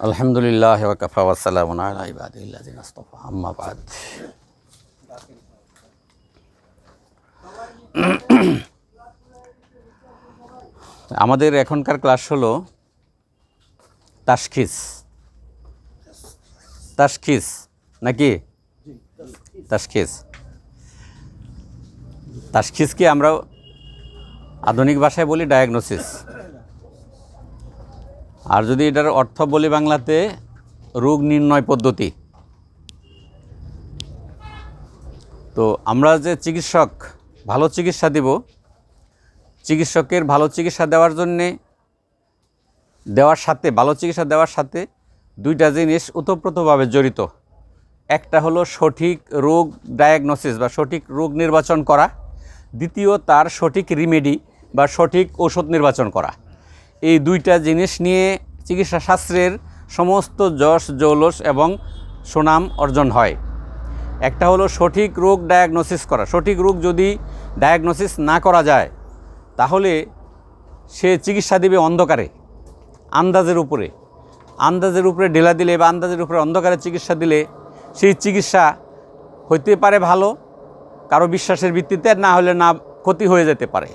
আলহামদুলিল্লাহ ওয়া কাফা ওয়া সালামুন আলা ইবাদিল্লাযিনা ইসতাফা আম্মা বাদ। আমাদের এখনকার ক্লাস হলো তাশখিস নাকি তাশখিসকে আমরা আধুনিক ভাষায় বলি ডায়াগনোসিস, আর যদি এটার অর্থ বলি বাংলাতে রোগ নির্ণয় পদ্ধতি। তো আমরা যে চিকিৎসক ভালো চিকিৎসা দিব, চিকিৎসকের ভালো চিকিৎসা দেওয়ার সাথে দুইটা জিনিস ওতপ্রোতভাবে জড়িত। একটা হলো সঠিক রোগ ডায়াগনোসিস বা সঠিক রোগ নির্বাচন করা, দ্বিতীয় তার সঠিক রিমেডি বা সঠিক ঔষধ নির্বাচন করা। এই দুইটা জিনিস নিয়ে চিকিৎসা শাস্ত্রের সমস্ত যশ জৌলস এবং সুনাম অর্জন হয়। একটা হলো সঠিক রোগ ডায়াগনোসিস করা। সঠিক রোগ যদি ডায়াগনোসিস না করা যায় তাহলে সে চিকিৎসা দেবে অন্ধকারে, আন্দাজের উপরে ঢেলা দিলে বা আন্দাজের উপরে অন্ধকারে চিকিৎসা দিলে সেই চিকিৎসা হইতে পারে ভালো, কারো বিশ্বাসের ভিত্তিতে, না হলে না ক্ষতি হয়ে যেতে পারে।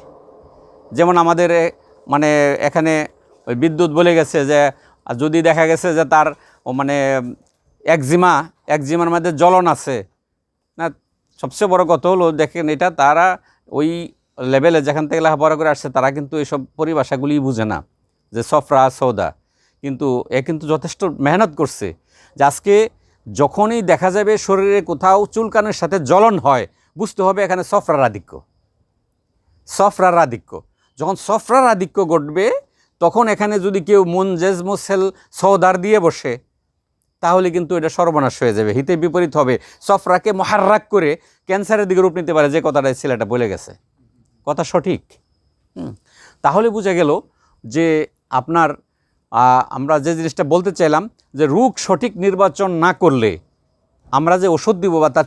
যেমন আমাদের এখানে ওই বিদ্যুৎ বলে গেছে যে যদি দেখা গেছে যে তার একজিমার মধ্যে জ্বলন আছে না, সবচেয়ে বড় কথা হলো দেখেন এটা তারা ওই লেভেলে যেখান থেকে লেখাপড়া করে আসছে তারা কিন্তু এইসব পরিভাষাগুলি বুঝে না, যে সফরা সৌদা। কিন্তু কিন্তু যথেষ্ট মেহনত করছে যে আজকে যখনই দেখা যাবে শরীরে কোথাও চুলকানের সাথে জ্বলন হয়, বুঝতে হবে এখানে সফরার আধিক্য। যখন সফরার আধিক্য ঘটবে তখন এখানে যদি কেউ মুনজেজমুসেল সৌদার দিয়ে বসে তাহলে কিন্তু এটা সর্বনাশ হয়ে যাবে, হিতে বিপরীত হবে। সফরাকে মহার্রাক করে ক্যান্সারের দিকে রূপ নিতে পারে, যে কথাটা ছেলেটা বলে গেছে, কথা সঠিক। তাহলে বোঝা গেল যে আমরা যে জিনিসটা বলতে চাইলাম যে রোগ সঠিক নির্বাচন না করলে আমরা যে ওষুধ দিব বা তার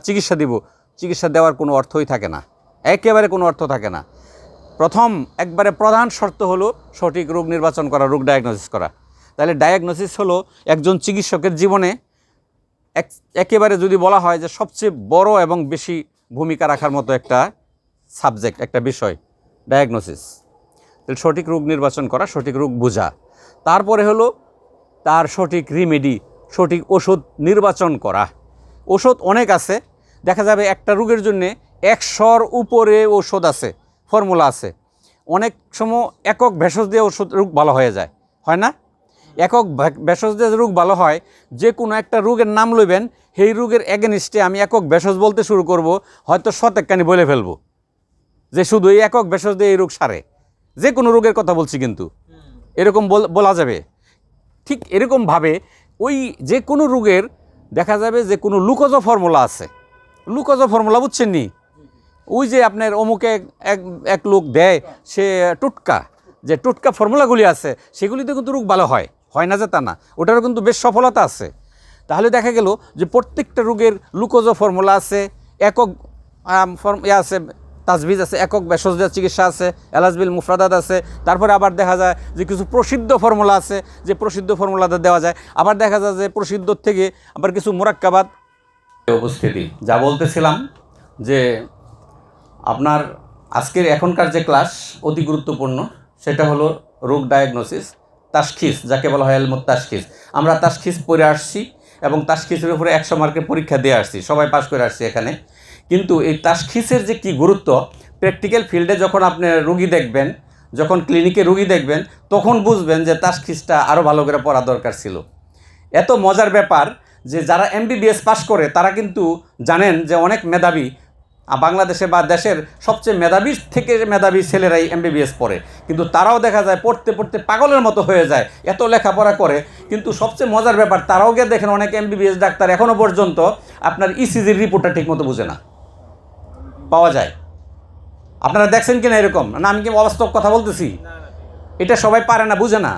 চিকিৎসা দেওয়ার কোনো অর্থই থাকে না, একেবারে কোনো অর্থ থাকে না। একবারে প্রধান শর্ত হলো সঠিক রোগ নির্বাচন করা, রোগ ডায়াগনোসিস করা। তাহলে ডায়াগনোসিস হলো একজন চিকিৎসকের জীবনে একেবারে যদি বলা হয় যে সবচেয়ে বড় এবং বেশি ভূমিকা রাখার মতো একটা সাবজেক্ট, একটা বিষয় ডায়াগনোসিস। তাহলে সঠিক রোগ নির্বাচন করা, সঠিক রোগ বোঝা, তারপরে হলো তার সঠিক রিমেডি, সঠিক ওষুধ নির্বাচন করা। ওষুধ অনেক আছে, দেখা যাবে একটা রোগের জন্যে 100-র উপরে ওষুধ আছে, ফর্মুলা আছে। অনেক সময় একক ভেষজ দিয়ে ওষুধ রোগ ভালো হয়ে যায়, হয় না? একক ভেষজ দিয়ে রোগ ভালো হয়। যে কোনো একটা রোগের নাম লইবেন, সেই রোগের এগেনিস্টে আমি একক ভেষজ বলতে শুরু করব, হয়তো শতেকখানি বলে ফেলবো যে শুধু এই একক ভেষজ দিয়ে এই রোগ সারে। যে কোনো রোগের কথা বলছি কিন্তু এরকম বলা যাবে। ঠিক এরকমভাবে ওই যে কোনো রোগের দেখা যাবে যে কোনো লুকোজ ফর্মুলা আছে। লুকোজ ফর্মুলা বুঝছেন নি? ওই যে আপনার অমুকে এক লোক দেয়, সে টোটকা ফর্মুলাগুলি আছে, সেগুলিতে কিন্তু রোগ ভালো হয় না যে তা না, ওটারও কিন্তু বেশ সফলতা আছে। তাহলে দেখা গেল যে প্রত্যেকটা রোগের লুকোজ ফর্মুলা আছে, একক আছে, তাজবিজ আছে, একক ভেষজ চিকিৎসা আছে, এলাজবিল মুফরাদাত আছে। তারপরে আবার দেখা যায় যে কিছু প্রসিদ্ধ ফর্মুলা আছে, যে প্রসিদ্ধ ফর্মুলাতে দেওয়া যায়। আবার দেখা যায় যে প্রসিদ্ধ থেকে আবার কিছু মুরাক্কাবাত। উপস্থিতি যা বলতেছিলাম যে আপনার আজকের এখনকার যে ক্লাস অতি গুরুত্বপূর্ণ, সেটা হলো রোগ ডায়াগনোসিস, তাশখিস, যাকে বলা হয় ইলমুত তাশখিস। আমরা তাশখিস পড়ে আসছি এবং তাশখিসের উপরে 100 মার্কের পরীক্ষা দিয়ে আসছি, সবাই পাস করে আসছি এখানে। কিন্তু এই তাশখিসের যে কী গুরুত্ব, প্র্যাকটিক্যাল ফিল্ডে যখন আপনি রোগী দেখবেন, যখন ক্লিনিকে রোগী দেখবেন, তখন বুঝবেন যে তাশখিসটা আরও ভালো করে পড়া দরকার ছিল। এত মজার ব্যাপার যে যারা MBBS পাস করে তারা কিন্তু জানেন যে অনেক মেধাবী, বাংলাদেশে বা দেশের সবচেয়ে মেধাবী ছেলেরাই MBBS পড়ে, কিন্তু তারাও দেখা যায় পড়তে পাগলের মতো হয়ে যায়, এত লেখাপড়া করে। কিন্তু সবচেয়ে মজার ব্যাপার, তারাও গিয়ে দেখেন অনেক MBBS ডাক্তার এখনও পর্যন্ত আপনার ECGর রিপোর্টটা ঠিকমতো বুঝে না, পাওয়া যায়। আপনারা দেখছেন কিনা এরকম? না আমি কি অবাস্তব কথা বলতেছি? এটা সবাই পারে না, বুঝে না।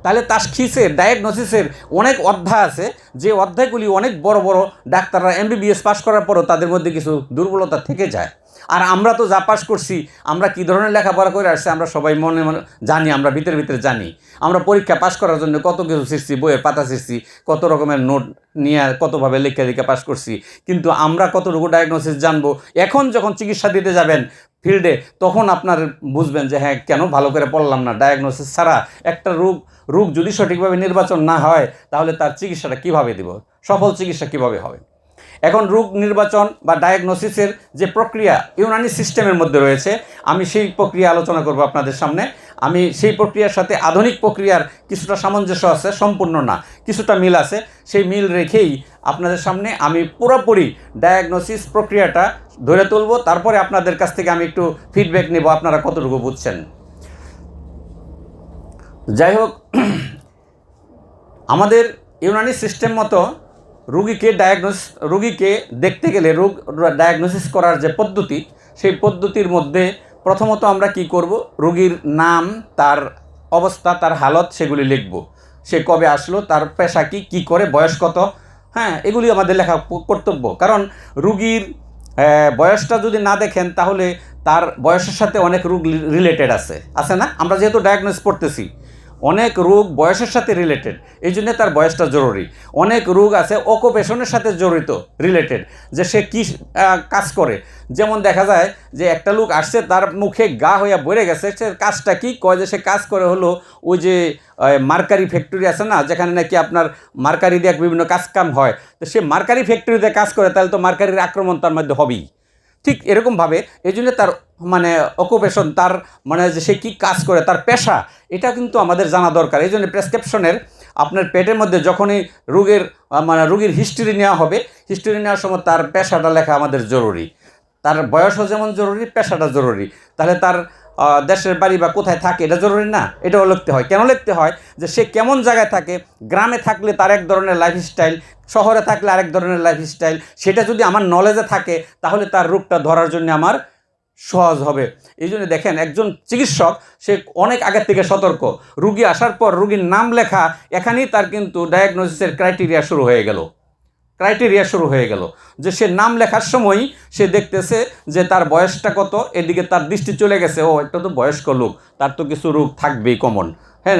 তাহলে তাশখিসের, ডায়াগনোসিসের অনেক অধ্যায় আছে, যে অধ্যায়গুলি অনেক বড় বড় ডাক্তাররা MBBS পাস করার পরও তাদের মধ্যে কিছু দুর্বলতা থেকে যায়। আর আমরা তো যা পাস করছি, আমরা কী ধরনের লেখাপড়া করে আসছি আমরা সবাই মনে মনে জানি, আমরা ভিতরে ভিতরে জানি। আমরা পরীক্ষা পাস করার জন্য কত কিছু ছিঁড়ছি, বইয়ের পাতা ছিঁড়ছি, কত রকমের নোট নিয়ে কতভাবে লেখা পাস করছি, কিন্তু আমরা কতটুকু ডায়াগনোসিস জানবো এখন যখন চিকিৎসা দিতে যাবেন ফিল্ডে, তখন আপনার বুঝবেন যে হ্যাঁ কেন ভালো করে পড়লাম না। ডায়াগনোসিস ছাড়া একটা রোগ যদি সঠিকভাবে নির্বাচন না হয় তাহলে তার চিকিৎসাটা কিভাবে দিব, সফল চিকিৎসা কিভাবে হবে। এখন রোগ নির্বাচন বা ডায়াগনোসিসের যে প্রক্রিয়া ইউনানি সিস্টেমের মধ্যে রয়েছে, আমি সেই প্রক্রিয়া আলোচনা করব আপনাদের সামনে। আমি সেই প্রক্রিয়ার সাথে আধুনিক প্রক্রিয়ার কিছুটা সামঞ্জস্য আছে, সম্পূর্ণ না, কিছুটা মিল আছে। সেই মিল রেখেই আপনাদের সামনে আমি পুরোপুরি ডায়াগনোসিস প্রক্রিয়াটা ধরে তুলব। তারপরে আপনাদের কাছ থেকে আমি একটু ফিডব্যাক নেব আপনারা কতটুকু বুঝছেন। যাই হোক, আমাদের ইউনানি সিস্টেম মতো রুগীকে দেখতে গেলে রোগ ডায়াগনোসিস করার যে পদ্ধতি, সেই পদ্ধতির মধ্যে প্রথমত আমরা কি করব, রোগীর নাম, তার অবস্থা, তার হালত সেগুলি লিখব। সে কবে আসলো, তার পেশা কী করে, বয়স কত, হ্যাঁ এগুলি আমাদের লেখা কর্তব্য। কারণ রুগীর বয়সটা যদি না দেখেন তাহলে তার বয়সের সাথে অনেক রোগ রিলেটেড আছে না। আমরা যেহেতু ডায়াগনোসিস করতেছি, অনেক রোগ বয়সের সাথে রিলেটেড, এই জন্য তার বয়সটা জরুরি। অনেক রোগ আছে অকুপেশনের সাথে জড়িত, রিলেটেড, যে সে কী কাজ করে। যেমন দেখা যায় যে একটা লোক আসছে, তার মুখে গা হইয়া বইরে গেছে, সে কাজটা কী কয়, যে সে কাজ করে হলো ওই যে মার্কারি ফ্যাক্টরি আছে না, যেখানে নাকি আপনার মার্কারি দিয়ে বিভিন্ন কাজকাম হয়, তো সে মার্কারি ফ্যাক্টরিতে কাজ করে, তাহলে তো মার্কারির আক্রমণ তার মধ্যে হবেই। ঠিক এরকমভাবে এই জন্য তার অকুপেশন, তার যে সে কী কাজ করে, তার পেশা, এটা কিন্তু আমাদের জানা দরকার। এই জন্য প্রেসক্রিপশনের আপনার পেটের মধ্যে যখনই রোগীর হিস্ট্রি নেওয়া হবে, হিস্ট্রি নেওয়ার সময় তার পেশাটা লেখা আমাদের জরুরি। তার বয়সও যেমন জরুরি, পেশাটা জরুরি। তাহলে তার দেশের বাড়ি বা কোথায় থাকে এটা জরুরি না, এটাও লিখতে হয়। কেন লিখতে হয়, যে সে কেমন জায়গায় থাকে, গ্রামে থাকলে তার এক ধরনের লাইফস্টাইল, শহরে থাকলে আরেক ধরনের লাইফস্টাইল, সেটা যদি আমার নলেজে থাকে তাহলে তার রোগটা ধরার জন্য আমার সহজ হবে। এই জন্য দেখেন, একজন চিকিৎসক সে অনেক আগের থেকে সতর্ক। রুগী আসার পর রুগীর নাম লেখা, এখানেই তার কিন্তু ডায়াগনোসিসের ক্রাইটেরিয়া শুরু হয়ে গেল। যে সে নাম লেখার সময়ই সে দেখতেছে যে তার বয়সটা কত, এদিকে তার দৃষ্টি চলে গেছে, ও একটা তো বয়স্ক লোক, তার তো কিছু রোগ থাকবেই কমন, হ্যাঁ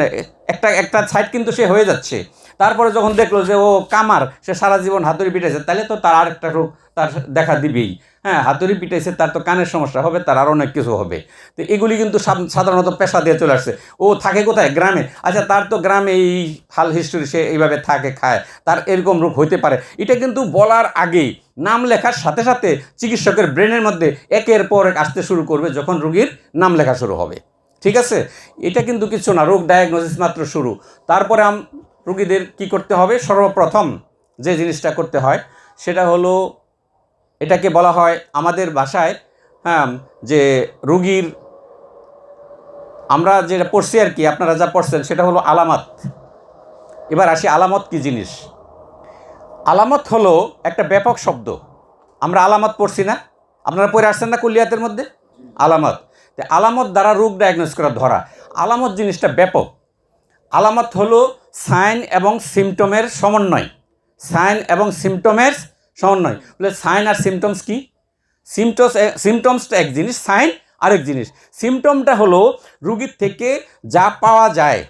একটা সাইড কিন্তু সে হয়ে যাচ্ছে। তারপরে যখন দেখলো যে ও কামার, সে সারা জীবন হাতুড়ি পিটাইছে, তাহলে তো তার আরেকটা রোগ তার দেখা দিবেই। হ্যাঁ, হাতুড়ি পিটাইছে, তার তো কানের সমস্যা হবে, তার আরও অনেক কিছু হবে। তো এগুলি কিন্তু সাধারণত পেশা দিয়ে চলে আসছে। ও থাকে কোথায়, গ্রামে, আচ্ছা তার তো গ্রামে এই হাল হিস্টোরি, সে এইভাবে থাকে খায়, তার এরকম রোগ হইতে পারে। এটা কিন্তু বলার আগেই, নাম লেখার সাথে সাথে চিকিৎসকের ব্রেনের মধ্যে একের পর এক আসতে শুরু করবে যখন রোগীর নাম লেখা শুরু হবে। ঠিক আছে, এটা কিন্তু কিছু না, রোগ ডায়াগনোসিস মাত্র শুরু। তারপরে রোগীদের কি করতে হবে, সর্বপ্রথম যে জিনিসটা করতে হয় সেটা হলো, এটাকে বলা হয় আমাদের ভাষায়, হ্যাঁ, যে রোগীর, আমরা যেটা পড়ছি আর কি, আপনারা যা পড়ছেন সেটা হলো আলামত। এবার আসি, আলামত কি জিনিস। আলামত হলো একটা ব্যাপক শব্দ। আমরা আলামত পড়ছি না, আপনারা পড়ে আসছেন না কুলিয়াতের মধ্যে, আলামত। তো আলামত দ্বারা রোগ ডায়াগনোস করা ধরা। আলামত জিনিসটা ব্যাপক। আলামত হলো সাইন এবং সিমটমের সমন্বয়। বলে সাইন আর সিমটমস কি? সিমটমসটা এক জিনিস, সাইন আরেক জিনিস। সিমটমটা হলো রুগীর থেকে যা পাওয়া যায়,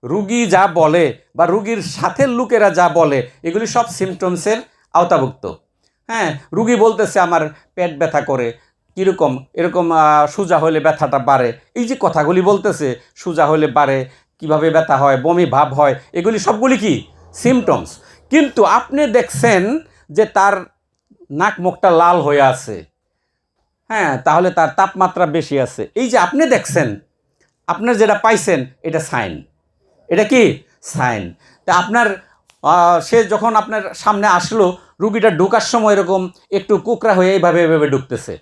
রুগী যা বলে বা রুগীর সাথের লোকেরা যা বলে, এগুলি সব সিমটমসের আওতাভুক্ত। হ্যাঁ, রুগী বলতেছে আমার পেট ব্যথা করে, কীরকম, এরকম সোজা হলে ব্যথাটা বাড়ে, এই যে কথাগুলি বলতেছে, সোজা হলে বাড়ে, কিভাবে ব্যথা হয়, বমি ভাব হয়, এগুলি সবগুলি কি সিমটমস। কিন্তু আপনি দেখছেন যে তার নাক মুখটা লাল হয়ে আছে, হ্যাঁ, তাহলে তার তাপমাত্রা বেশি আছে। এই যে আপনি দেখছেন, আপনার যেটা পাইছেন, এটা সাইন। এটা কি সাইন। তা আপনার সে যখন আপনার সামনে আসলো, রুগীটা ঢোকার সময় এরকম একটু কুকরা হয়ে এইভাবে ঢুকতেছে,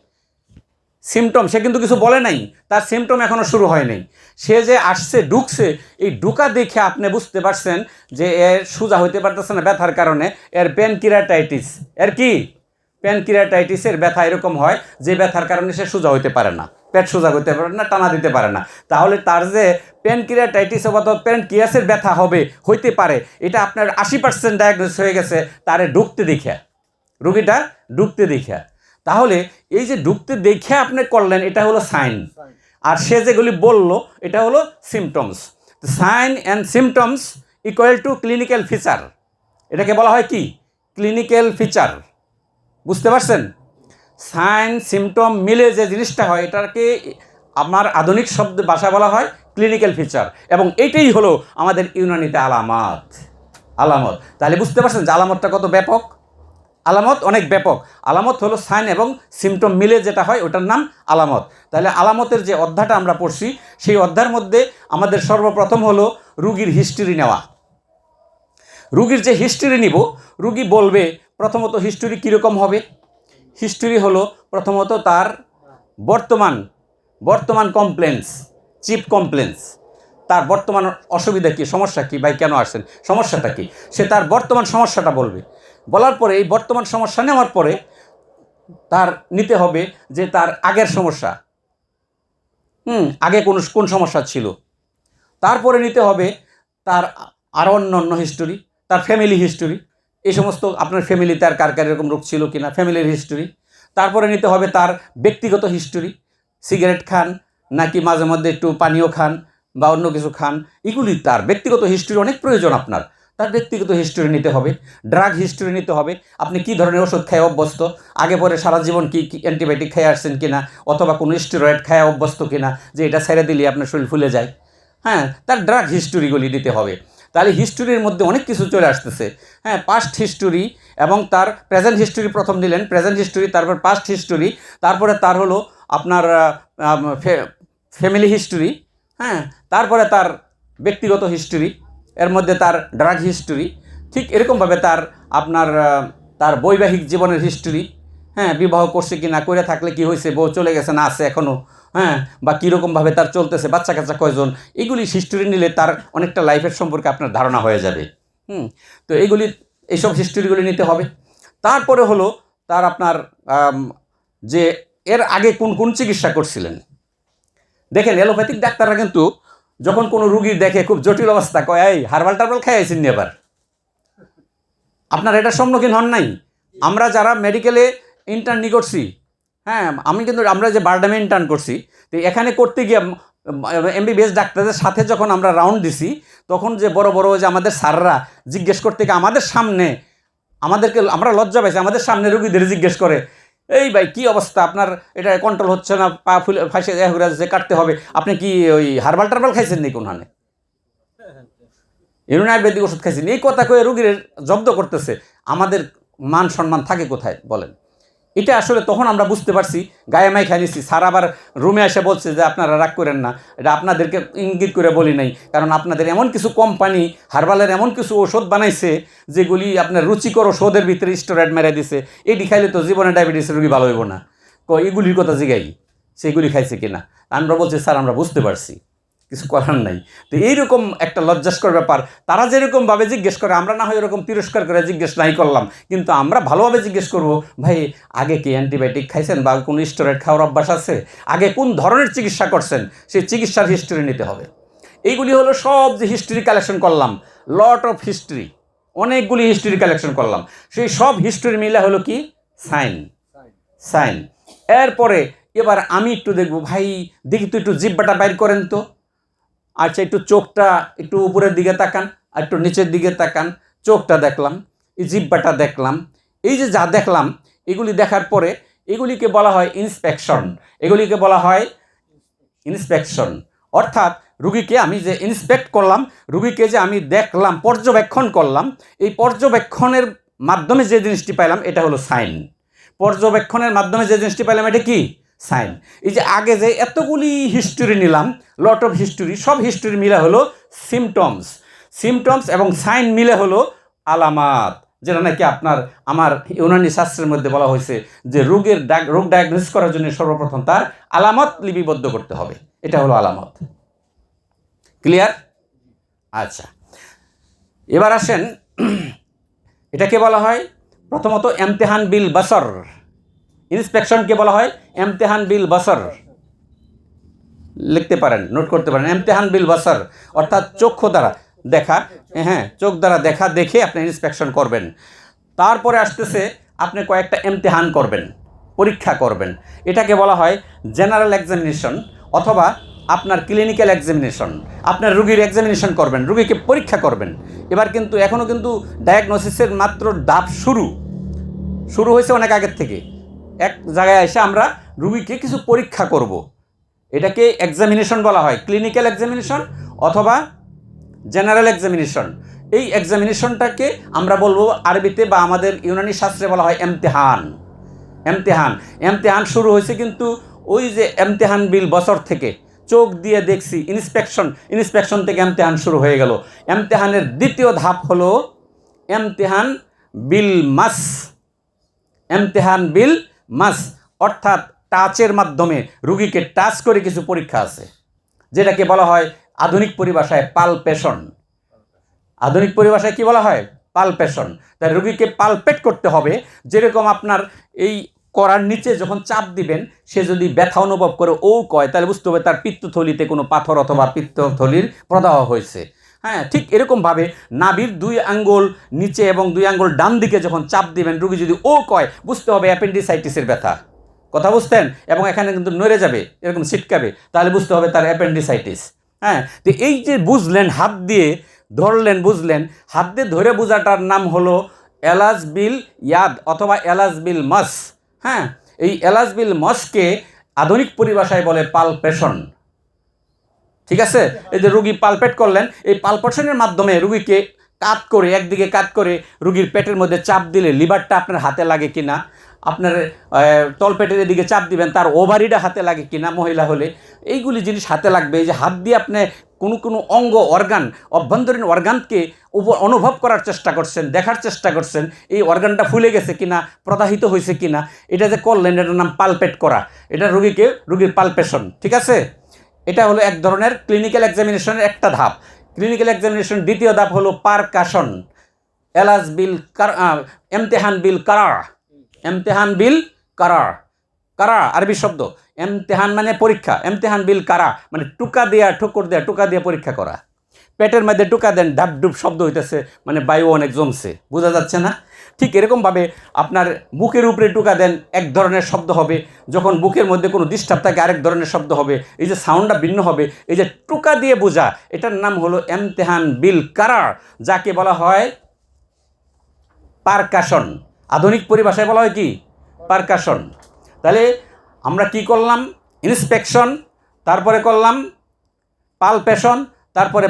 সিমটম। সে কিন্তু কিছু বলে নাই, তার সিমটম এখনও শুরু হয় নাই। সে যে আসছে, ঢুকছে, এই ঢুকা দেখে আপনি বুঝতে পারছেন যে এর সোজা হইতে পারতেছে না ব্যথার কারণে, এর প্যানক্রিয়াটাইটিস। এর কি প্যানক্রিয়াটাইটিসের ব্যথা এরকম হয় যে ব্যথার কারণে সে সোজা হইতে পারে না, পেট সোজা হইতে পারে না, টানা দিতে পারে না। তাহলে তার যে প্যানক্রিয়াটাইটিস অথবা প্যানক্রিয়াসের ব্যথা হইতে পারে, এটা আপনার 80% ডায়াগনোস হয়ে গেছে তারে রুগীটা ঢুকতে দেখা। তাহলে এই যে ঢুকতে দেখে আপনি করলেন এটা হলো সাইন, আর সে যেগুলি বলল এটা হলো symptoms. Sign and symptoms equal to clinical feature. এটাকে বলা হয় কি? Clinical feature. বুঝতে পারছেন? সাইন সিমটম মিলে যে জিনিসটা হয় এটাকে আমার আধুনিক শব্দ ভাষা বলা হয় ক্লিনিক্যাল ফিচার, এবং এইটাই হলো আমাদের ইউনানিতে আলামত। আলামত, তাহলে বুঝতে পারছেন যে আলামতটা কত ব্যাপক। আলামত অনেক ব্যাপক। আলামত হলো সাইন এবং সিমটম মিলে যেটা হয় ওটার নাম আলামত। তাহলে আলামতের যে অধ্যায়টা আমরা পড়ছি সেই অধ্যায়ের মধ্যে আমাদের সর্বপ্রথম হলো রুগীর হিস্ট্রি নেওয়া। রুগীর যে হিস্ট্রি নিব, রুগী বলবে প্রথমত হিস্ট্রি কীরকম হবে। হিস্ট্রি হলো প্রথমত তার বর্তমান কমপ্লেন্স, চিফ কমপ্লেন্স, তার বর্তমান অসুবিধা কী, সমস্যা কী, ভাই কেন আসছেন, সমস্যাটা কী, সে তার বর্তমান সমস্যাটা বলবে। বলার পরে এই বর্তমান সমস্যা নেওয়ার পরে তার নিতে হবে যে তার আগের সমস্যা, আগে কোন সমস্যা ছিল। তারপরে নিতে হবে তার আরও অন্য হিস্টোরি, তার ফ্যামিলি হিস্টোরি, এই সমস্ত আপনার ফ্যামিলিতে আর কার কার এরকম রোগ ছিল কিনা, ফ্যামিলির হিস্টোরি। তারপরে নিতে হবে তার ব্যক্তিগত হিস্টোরি, সিগারেট খান নাকি মাঝে মধ্যে একটু পানীয় খান বা অন্য কিছু খান, এগুলি তার ব্যক্তিগত হিস্টোরি অনেক প্রয়োজন আপনার। তার ব্যক্তিগত হিস্টোরি নিতে হবে। ড্রাগ হিস্টোরি নিতে হবে, আপনি কী ধরনের ওষুধ খায় অভ্যস্ত, আগে পরে সারা জীবন কি অ্যান্টিবায়োটিক খেয়ে আসছেন কিনা, অথবা কোনো স্টেরয়েড খায় অভ্যস্ত কিনা যে এটা ছেড়ে দিলে আপনার শরীর ফুলে যায়। হ্যাঁ, তার ড্রাগ হিস্টোরিগুলি দিতে হবে। তাহলে হিস্টোরির মধ্যে অনেক কিছু চলে আসতেছে। হ্যাঁ, পাস্ট হিস্টোরি এবং তার প্রেজেন্ট হিস্টোরি প্রথম দিলেন, প্রেজেন্ট হিস্টোরি, তারপর পাস্ট হিস্টোরি, তারপরে তার হলো আপনার ফ্যামিলি হিস্টোরি, হ্যাঁ, তারপরে তার ব্যক্তিগত হিস্টোরি, এর মধ্যে তার ড্রাগ হিস্টোরি, ঠিক এরকমভাবে তার আপনার তার বৈবাহিক জীবনের হিস্টোরি, হ্যাঁ, বিবাহ করছে কি না, করে থাকলে কি হয়েছে, বউ চলে গেছে না আছে এখনও, হ্যাঁ, বা কীরকমভাবে তার চলতেছে, বাচ্চা কাচ্চা কয়জন, এগুলি হিস্টোরি নিলে তার অনেকটা লাইফের সম্পর্কে আপনার ধারণা হয়ে যাবে। তো এইসব হিস্টোরিগুলি নিতে হবে। তারপরে হলো তার আপনার যে এর আগে কোন কোন চিকিৎসা করছিলেন। দেখেন অ্যালোপ্যাথিক ডাক্তাররা কিন্তু যখন কোনো রুগীর দেখে খুব জটিল অবস্থা, কয় এই হার্বাল টার্বাল খাই আইসেন নি এবার, আপনার এটার সম্মুখীন হন নাই? আমরা যারা মেডিকেলে ইন্টার্নি করছি, হ্যাঁ, আমরা যে বারডামে ইন্টার্ন করছি, তো এখানে করতে গিয়ে এমবিবিএস ডাক্তারদের সাথে যখন আমরা রাউন্ড দিছি, তখন যে বড় বড় যে আমাদের স্যাররা জিজ্ঞেস করতে গিয়ে আমাদের সামনে, আমরা লজ্জা পাইছি, আমাদের সামনে রুগীদের জিজ্ঞেস করে, এই ভাই কী অবস্থা আপনার, এটা কন্ট্রোল হচ্ছে না, পা ফুলে ফাঁসে যে কাটতে হবে, আপনি কি ওই হার্বাল টার্বাল খাইছেন নি কোনখানে, ইউনানি আয়ুর্বেদিক ওষুধ খাইছেন? এই কথা কয়ে রুগীর জব্দ করতেছে। আমাদের মান সম্মান থাকে কোথায় বলেন? এটা আসলে তখন আমরা বুঝতে পারছি, গায়ে মাই খাই নিচ্ছি। স্যার আবার রুমে এসে বলছে যে আপনারা রাগ করেন না, এটা আপনাদেরকে ইঙ্গিত করে বলি নাই, কারণ আপনাদের এমন কিছু কোম্পানি হার্বালের এমন কিছু ওষুধ বানাইছে যেগুলি আপনার রুচিকর ওষুধের ভিতরে স্টেরয়েড মেরে দিছে, এটি খাইলে তো জীবনে ডায়াবেটিসের রুগী ভালো হইব না, এগুলির কথা জিগাই সেগুলি খাইছে কিনা। আমরা বলছি স্যার আমরা বুঝতে পারছি, কিছু করার নাই। তো এইরকম একটা লজ্জাস্কর ব্যাপার। তারা যেরকমভাবে জিজ্ঞেস করে, আমরা না হয় এরকম তিরস্কার করে জিজ্ঞেস নাই করলাম, কিন্তু আমরা ভালোভাবে জিজ্ঞেস করব, ভাই আগে কি অ্যান্টিবায়োটিক খাইছেন বা কোন স্টেরয়েড খাওয়ার অভ্যাস আছে, আগে কোন ধরনের চিকিৎসা করছেন, সেই চিকিৎসার হিস্ট্রি নিতে হবে। এইগুলি হলো সব যে হিস্ট্রি কালেকশন করলাম, লট অফ হিস্ট্রি, অনেকগুলি হিস্ট্রি কালেকশন করলাম, সেই সব হিস্ট্রি মিলা হলো কি সাইন। এরপরে এবার আমি একটু দেখব, ভাই দেখি তো একটু জিহ্বাটা বাইর করেন তো, আচ্ছা একটু চোখটা একটু উপরের দিকে তাকান, আর একটু নিচের দিকে তাকান, চোখটা দেখলাম, এই জিহ্বাটা দেখলাম, এই যে যা দেখলাম, এগুলি দেখার পরে এগুলিকে বলা হয় ইন্সপেকশন। এগুলিকে বলা হয় ইন্সপেকশন, অর্থাৎ রুগীকে আমি যে ইন্সপেক্ট করলাম, রুগীকে যে আমি দেখলাম, পর্যবেক্ষণ করলাম, এই পর্যবেক্ষণের মাধ্যমে যে জিনিসটি পাইলাম এটা হলো সাইন। পর্যবেক্ষণের মাধ্যমে যে জিনিসটি পাইলাম এটা কি? সাইন। এই যে আগে যে এতগুলি হিস্টোরি নিলাম, লট অফ হিস্টোরি, সব হিস্টোরি মিলে হলো সিমটমস এবং সাইন মিলে হলো আলামাত, যেটা নাকি আমার ইউনানি শাস্ত্রের মধ্যে বলা হয়েছে যে রোগ ডায়াগনোসিস করার জন্য সর্বপ্রথম তার আলামত লিপিবদ্ধ করতে হবে। এটা হলো আলামত। ক্লিয়ার? আচ্ছা, এবার আসেন, এটাকে বলা হয় প্রথমত ইমতিহান বিল বসর। ইন্সপেকশনকে বলা হয় ইমতিহান বিল বসর। লিখতে পারেন, নোট করতে পারেন, ইমতিহান বিল বসর, অর্থাৎ চক্ষু দ্বারা দেখা, হ্যাঁ, চোখ দ্বারা দেখে আপনি ইন্সপেকশন করবেন। তারপরে আসতেছে আপনি কয়েকটা ইমতিহান করবেন। পরীক্ষা করবেন। এটাকে বলা হয় জেনারেল এক্সামিনেশন অথবা আপনার ক্লিনিক্যাল এক্সামিনেশন। আপনার রুগীর এক্সামিনেশন করবেন, রুগীকে পরীক্ষা করবেন। এবার কিন্তু এখনও কিন্তু ডায়াগনোসিসের মাত্র ধাপ শুরু হয়েছে অনেক আগের থেকে। এক জায়গায় এসে আমরা রুগীকে কিছু পরীক্ষা করব, এটাকে এক্সামিনেশন বলা হয়, ক্লিনিক্যাল এক্সামিনেশন অথবা জেনারেল এক্সামিনেশন। এই এক্সামিনেশনটাকে আমরা বলবো আরবিতে বা আমাদের ইউনানি শাস্ত্রে বলা হয় এমতেহান। এমতেহান শুরু হয়েছে কিন্তু ওই যে এমতেহান বিল বছর থেকে, চোখ দিয়ে দেখছি ইন্সপেকশন থেকে এমতেহান শুরু হয়ে গেল। এমতেহানের দ্বিতীয় ধাপ হলো এমতেহান বিল মাস, অর্থাৎ টাচের মাধ্যমে রুগীকে টাচ করে কিছু পরীক্ষা আছে, যেটাকে বলা হয় আধুনিক পরিভাষায় পালপেশন। আধুনিক পরিভাষায় কি বলা হয়? পালপেশন। তাই রুগীকে পালপেট করতে হবে। যেরকম আপনার এই করার নিচে যখন চাপ দিবেন, সে যদি ব্যথা অনুভব করে ও কয়, তাহলে বুঝতে হবে তার পিত্তথলিতে কোনো পাথর অথবা পিত্তথলির প্রদাহ হয়েছে। হ্যাঁ, ঠিক এরকমভাবে নাভির 2 আঙ্গুল নিচে এবং 2 আঙ্গুল ডান দিকে যখন চাপ দিবেন, রুগী যদি ও কয়, বুঝতে হবে অ্যাপেন্ডিসাইটিসের ব্যথা। কথা বুঝতেন? এবং এখানে কিন্তু নড়ে যাবে, এরকম ছিটকাবে, তাহলে বুঝতে হবে তার অ্যাপেন্ডিসাইটিস। হ্যাঁ, তো এই যে বুঝলেন, হাত দিয়ে ধরলেন, বুঝলেন, হাত দিয়ে ধরে বোঝাটার নাম হলো এলাজ বিল ইয়াদ অথবা এলাজ বিল মাস। হ্যাঁ, এই এলাজ বিল মাসকে আধুনিক পরিভাষায় বলে পালপেশন। ঠিক আছে? এই যে রুগী পালপেট করলেন, এই পালপেশনের মাধ্যমে রুগীকে একদিকে কাত করে রুগীর পেটের মধ্যে চাপ দিলে লিভারটা আপনার হাতে লাগে কিনা, আপনার তলপেটের এদিকে চাপ দিবেন, তার ওভারিটা হাতে লাগে কিনা, মহিলা হলে এইগুলি জিনিস হাতে লাগবে। এই যে হাত দিয়ে আপনি কোনো অভ্যন্তরীণ অর্গানকে অনুভব করার চেষ্টা করছেন, দেখার চেষ্টা করছেন, এই অর্গানটা ফুলে গেছে কিনা, প্রদাহিত হয়েছে কিনা, এটা যে করলেন, এটার নাম পালপেট করা। এটা রুগীর পালপেশন। ঠিক আছে? এটা হলো এক ধরনের ক্লিনিক্যাল এক্সামিনেশনের একটা ধাপ। ক্লিনিক্যাল এক্সামিনেশন দ্বিতীয় ধাপ হলো পারকাশন। এমতেহান বিল কারা আরবি শব্দ। এমতেহান মানে পরীক্ষা, এমতেহান বিল কারা মানে ঠোকর দেয়া পরীক্ষা করা। পেটের মধ্যে টুকা দেন, ডাবডুব শব্দ হইতেছে, মানে বায়ু অনেক জমছে, বোঝা যাচ্ছে না? ঠিক এরকমভাবে আপনার বুকের উপরে টুকা দেন, এক ধরনের শব্দ হবে, যখন বুকের মধ্যে কোনো ডিস্টার্ব থাকে আরেক ধরনের শব্দ হবে, এই যে সাউন্ডটা ভিন্ন হবে। এই যে টুকা দিয়ে বোঝা, এটার নাম হলো এমতেহান বিল কারার, যাকে বলা হয় পারকাশন। আধুনিক পরিভাষায় বলা হয় কি? পারকাশন। তাহলে আমরা কি করলাম? ইন্সপেকশন, তারপরে করলাম পালপেশন, তারপরে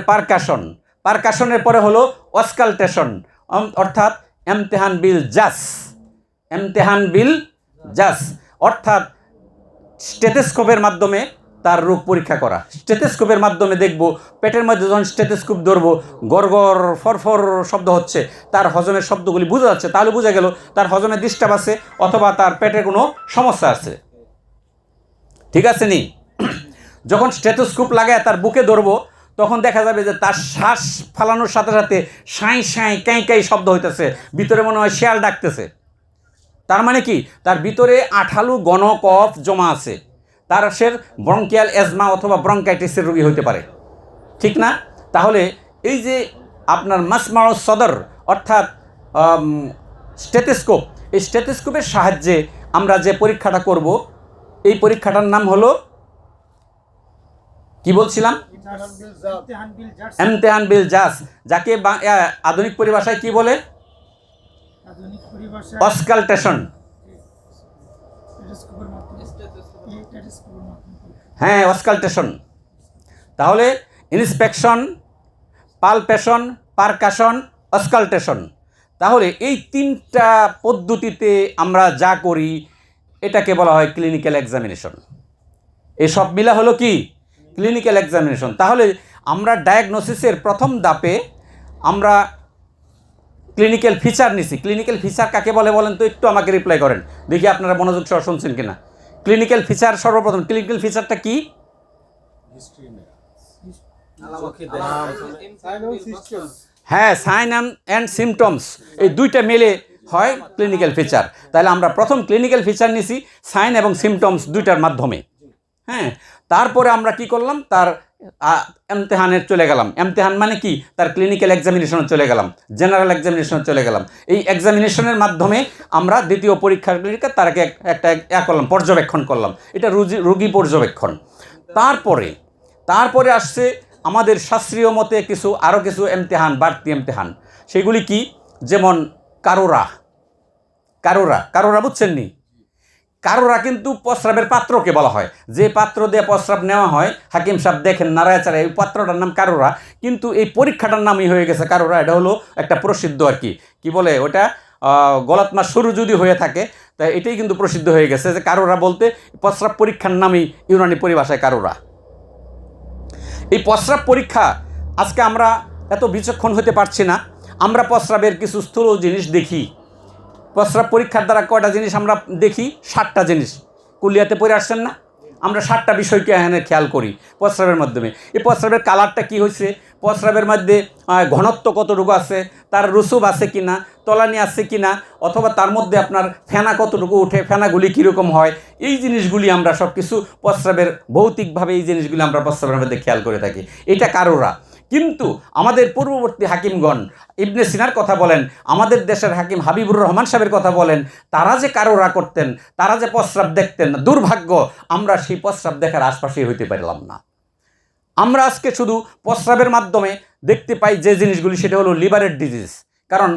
পারকাশনের পরে হলো অস্কালটেশন, অর্থাৎ এমতেহান বিল জাস, অর্থাৎ স্টেথোস্কোপের মাধ্যমে তার রোগ পরীক্ষা করা। স্টেথোস্কোপের মাধ্যমে দেখব, পেটের মধ্যে যখন স্টেথোস্কোপ ধরবো, গড়গড় ফরফর শব্দ হচ্ছে, তার হজমের শব্দগুলি বোঝা যাচ্ছে, তাহলে বোঝা গেল তার হজমের ডিস্টার্ব আছে অথবা তার পেটে কোনো সমস্যা আছে। ঠিক আছে নি? যখন স্টেথোস্কোপ লাগায় তার বুকে ধরবো, তখন দেখা যাবে যে তার শ্বাস ফালানোর সাথে সাথে সাঁই কাঁই শব্দ হইতেছে, ভিতরে মনে হয় শেয়াল ডাকতেছে। তার মানে কি? তার ভিতরে আঠালো ঘন কফ জমা আছে, তার সে ব্রঙ্কিয়াল এজমা অথবা ব্রঙ্কাইটিসের রোগী হইতে পারে। ঠিক না? তাহলে এই যে আপনার মাসমাউস সদর অর্থাৎ স্টেথোস্কোপ, এই স্টেথোস্কোপের সাহায্যে আমরা যে পরীক্ষাটা করব, এই পরীক্ষাটার নাম হলো কি বলছিলাম? এমতেহান বিল জাস, যাকে আধুনিক পরিভাষায় কি বলে? অস্কালটেশন। হ্যাঁ, অস্কালটেশন। তাহলে ইন্সপেকশন, পালপেশন, পারকাশন, অস্কালটেশন। তাহলে এই 3টা পদ্ধতিতে আমরা যা করি, এটাকে বলা হয় ক্লিনিক্যাল এক্সামিনেশন। এসব মিলা হলো কি? Clinical examination. তাহলে আমরা ডায়াগনোসিসের প্রথম ধাপে আমরা ক্লিনিক্যাল ফিচার নিছি। ক্লিনিক্যাল ফিচার কাকে বলে বলেন তো? একটু আমাকে রিপ্লাই করেন, দেখি আপনারা মনোযোগ সহ শুনছেন কিনা। ক্লিনিক্যাল ফিচার, সর্বপ্রথম ক্লিনিক্যাল ফিচারটা কি? হ্যাঁ, সাইন অ্যান্ড সিমটমস, এই 2টা মিলে হয় ক্লিনিক্যাল ফিচার। তাহলে আমরা প্রথম ক্লিনিক্যাল ফিচার নিছি সাইন এবং সিমটমস 2টার মাধ্যমে। হ্যাঁ, তারপরে আমরা কি করলাম? তার এমতেহানের চলে গেলাম। এমতেহান মানে কি? তার ক্লিনিক্যাল এক্সামিনেশনে চলে গেলাম, জেনারেল এক্সামিনেশনে চলে গেলাম। এই এক্সামিনেশনের মাধ্যমে আমরা দ্বিতীয় পরীক্ষার তারাকে একটা করলাম, পর্যবেক্ষণ করলাম। এটা রুগী পর্যবেক্ষণ। তারপরে আসছে আমাদের শাস্ত্রীয় মতে আরও কিছু এমতেহান, বাড়তি এমতেহান। সেগুলি কি? যেমন কারোরা বুঝছেন নি? কারোরা কিন্তু প্রস্রাবের পাত্রকে বলা হয়। যে পাত্র দিয়ে প্রস্রাব নেওয়া হয়, হাকিম সাহেব দেখেন নাড়াচাড়া, এই পাত্রটার নাম কারোরা। কিন্তু এই পরীক্ষাটার নামই হয়ে গেছে কারোরা। এটা হলো একটা প্রসিদ্ধ আর কি বলে ওটা, গলাত মাস শুরু যদি হয়ে থাকে তাই এটাই কিন্তু প্রসিদ্ধ হয়ে গেছে যে কারোরা বলতে প্রস্রাব পরীক্ষার নামই ইউনানি পরিভাষায় কারোরা। এই প্রস্রাব পরীক্ষা আজকে আমরা এত বিচক্ষণ হতে পারছি না। আমরা প্রস্রাবের কিছু স্থূল জিনিস দেখি। প্রস্রাব পরীক্ষার দ্বারা কয়টা জিনিস আমরা দেখি? 7টা জিনিস। কুলিয়াতে পড়ে আসছেন না? আমরা 7টা বিষয়কে এখানে খেয়াল করি প্রস্রাবের মাধ্যমে। এই প্রস্রাবের কালারটা কি হয়েছে, প্রস্রাবের মধ্যে ঘনত্ব কতটুকু আছে, তার রসুব আছে কি না, তলানি আছে কি না, অথবা তার মধ্যে আপনার ফেনা কতটুকু উঠে, ফেনাগুলি কীরকম হয়, এই জিনিসগুলি আমরা সব কিছু প্রস্রাবের ভৌতিকভাবে এই জিনিসগুলি আমরা প্রস্রাবের মধ্যে খেয়াল করে থাকি। এটা কারোরা। কিন্তু আমাদের পূর্ববর্তী হাকিমগণ, ইবনে সিনার কথা বলেন, আমাদের দেশের হাকিম হাবিবুর রহমান সাহেবের কথা বলেন, তারা যে কারোরা করতেন, তারা যে প্রস্রাব দেখতেন, দুর্ভাগ্য আমরা সেই প্রস্রাব দেখার আশপাশেই হইতে পারলাম না। আমরা আজকে শুধু প্রস্রাবের মাধ্যমে দেখতে পাই যে জিনিসগুলি, সেটা হলো লিভারের ডিজিজ। কারণ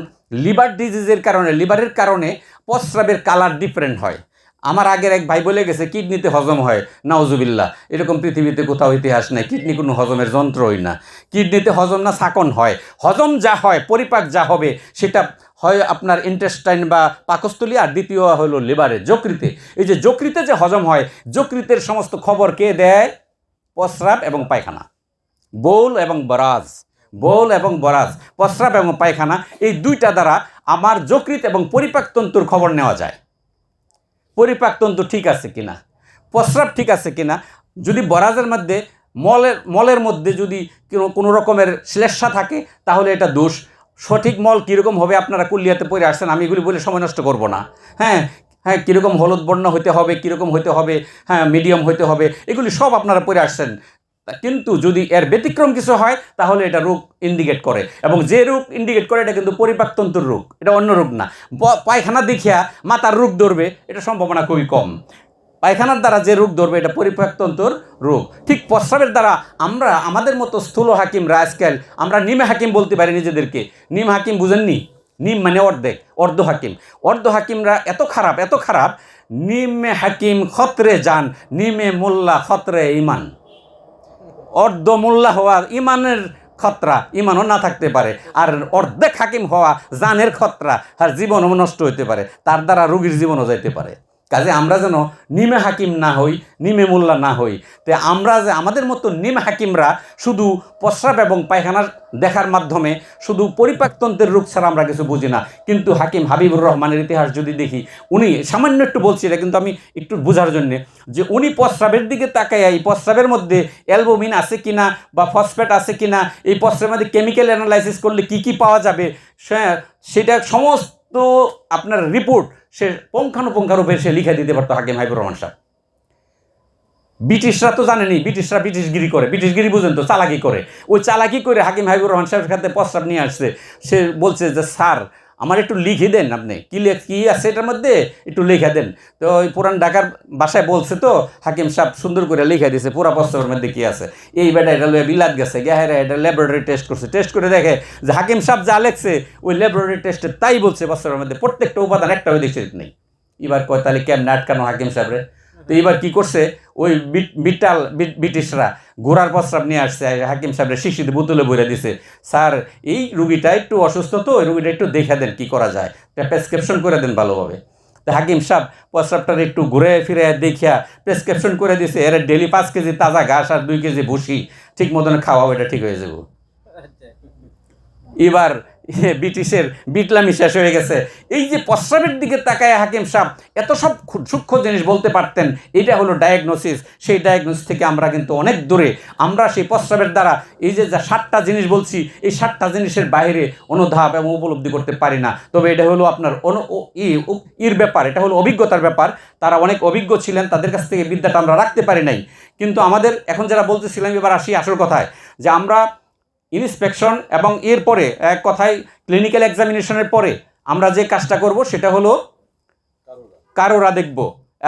লিভার ডিজিজের কারণে, লিভারের কারণে প্রস্রাবের কালার ডিফারেন্ট হয়। আমার আগের এক ভাই বলে গেছে কিডনিতে হজম হয়। নাউজুবিল্লাহ, এরকম পৃথিবীতে কোথাও ইতিহাস নেই। কিডনি কোনো হজমের যন্ত্রই না। কিডনিতে হজম না, ছাকন হয়। হজম যা হয়, পরিপাক যা হবে, সেটা হয় আপনার ইন্টেস্টাইন বা পাকস্থলী, আর দ্বিতীয় হলো লিভারে, যকৃতে। এই যে যকৃতে যে হজম হয়, যকৃতের সমস্ত খবর কে দেয়? প্রস্রাব এবং পায়খানা, বোল এবং বরাজ, প্রস্রাব এবং পায়খানা, এই দুইটা দ্বারা আমার যকৃত এবং পরিপাকতন্ত্রর খবর নেওয়া যায়। পরিপাকতন্ত্র ঠিক আছে কিনা, প্রস্রাব ঠিক আছে কিনা। যদি বরাজের মধ্যে মলের মধ্যে যদি কোনো রকমের শ্লেষ্মা থাকে, তাহলে এটা দোষ। সঠিক মল কীরকম হবে আপনারা কুলিয়াতে পড়ে আসছেন, আমি এগুলি বলে সময় নষ্ট করব না। হ্যাঁ, কীরকম হলুদ বর্ণ হতে হবে, কীরকম হতে হবে, মিডিয়াম হতে হবে, এগুলি সব আপনারা পড়ে আসছেন। কিন্তু যদি এর ব্যতিক্রম কিছু হয়, তাহলে এটা রোগ ইন্ডিকেট করে, এবং যে রোগ ইন্ডিকেট করে এটা কিন্তু পরিপাকতন্ত্রের রোগ, এটা অন্য রোগ না। পায়খানা দেখিয়া মাথার রোগ ধরবে, এটা সম্ভাবনা খুবই কম। পায়খানার দ্বারা যে রোগ ধরবে, এটা পরিপাকতন্ত্রের রোগ। ঠিক প্রস্রাবের দ্বারা আমরা আমাদের মতো স্থূল হাকিমরা আজকাল আমরা নিমে হাকিম বলতে পারি নিজেদেরকে। নিম হাকিম বুঝেননি? নিম মানে অর্ধ হাকিমরা এত খারাপ। নিমে হাকিম খতরে যান, নিমে মোল্লা খতরে ইমান। অর্ধ মোল্লা হওয়া ইমানের খতরা, ইমানও না থাকতে পারে। আর অর্ধেক হাকিম হওয়া জানের খতরা, আর জীবনও নষ্ট হতে পারে, তার দ্বারা রোগীর জীবনও যাইতে পারে। কাজে আমরা যেন নিমে হাকিম না হই, নিমে মোল্লা না হই। তো আমরা যে আমাদের মতো নিমে হাকিমরা শুধু প্রস্রাব এবং পায়খানার দেখার মাধ্যমে শুধু পরিপাকতন্ত্রের রোগ ছাড়া আমরা কিছু বুঝি না। কিন্তু হাকিম হাবিবুর রহমানের ইতিহাস যদি দেখি, উনি সামান্য একটু বলছি এটা কিন্তু আমি একটু বোঝার জন্যে, যে উনি প্রস্রাবের দিকে তাকায় এই প্রস্রাবের মধ্যে অ্যালবুমিন আছে কিনা বা ফসফেট আছে কিনা, এই প্রস্রাবের মধ্যে কেমিক্যাল অ্যানালাইসিস করলে কি কি পাওয়া যাবে, সেটা সমস্ত আপনার রিপোর্ট সে পুঙ্খানুপুঙ্খারূপে সে লিখে দিতে পারতো হাকিম হাবিবুর রহমান সাহেব। ব্রিটিশরা তো জানেনি, ব্রিটিশগিরি করে, ব্রিটিশগিরি বুঝেন তো, চালাকি করে। ওই চালাকি করে হাকিম হাবিবুর রহমান সাহেবের খাতে প্রস্রাব নিয়ে আসছে। সে বলছে যে স্যার আমার একটু লিখে দেন, আপনি কি আছে এটার মধ্যে একটু লিখে দেন। তো ওই পুরান ঢাকার ভাষায় বলছে, তো হাকিম সাহেব সুন্দর করে লিখে দিয়েছে পুরা প্রস্রাবের মধ্যে কি আছে। এই বেটা এটা লয়ে বিলাত গেছে, এটা ল্যাবরেটরি টেস্ট করছে, টেস্ট করে দেখে যে হাকিম সাহেব যা লেখছে ওই ল্যাবরেটরি টেস্টে তাই বলছে, প্রস্রাবের মধ্যে প্রত্যেকটা উপাদান একটা ওই দেখছে নেই। এবার কয় তাহলে কেমন আটকানো হাকিম সাহেবরে। তো এবার কি করছে, ওই ব্রিটিশরা ঘোড়ার প্রস্রাব নিয়ে আসছে, হাকিম সাহেবের শিশিতে বোতলে ভরে দিছে। স্যার এই রুগীটা একটু অসুস্থ, তো ওই রুগীটা একটু দেখে দেন কি করা যায়, প্রেসক্রিপশন করে দেন ভালোভাবে। তো হাকিম সাহেব প্রস্রাবটার একটু ঘুরে ফিরে দেখিয়া প্রেসক্রিপশন করে দিছে, এর ডেলি 5 কেজি তাজা ঘাস আর 2 কেজি ভুসি ঠিক মতন খাওয়াবো, এটা ঠিক হয়ে যাব। ব্রিটিশের বিটলামি শেষ হয়ে গেছে। এই যে প্রস্রাবের দিকে তাকায় হাকিম সাহেব এত সব সূক্ষ্ম জিনিস বলতে পারতেন, এটা হলো ডায়াগনোসিস। সেই ডায়াগনোসিস থেকে আমরা কিন্তু অনেক দূরে। আমরা সেই প্রস্রাবের দ্বারা এই যে 7টা জিনিস বলছি, এই 7টা জিনিসের বাইরে অনুধাব এবং উপলব্ধি করতে পারি না। তবে এটা হলো আপনার ইর ব্যাপার, এটা হলো অভিজ্ঞতার ব্যাপার। তারা অনেক অভিজ্ঞ ছিলেন, তাদের কাছ থেকে বিদ্যাটা আমরা রাখতে পারি নাই। কিন্তু আমাদের এখন যারা বলতেছিলাম, এবার আসি আসল কথায়, যে আমরা ইন্সপেকশন এবং এরপরে এক কথায় ক্লিনিক্যাল এক্সামিনেশনের পরে আমরা যে কাজটা করব সেটা হলো কারোরা দেখব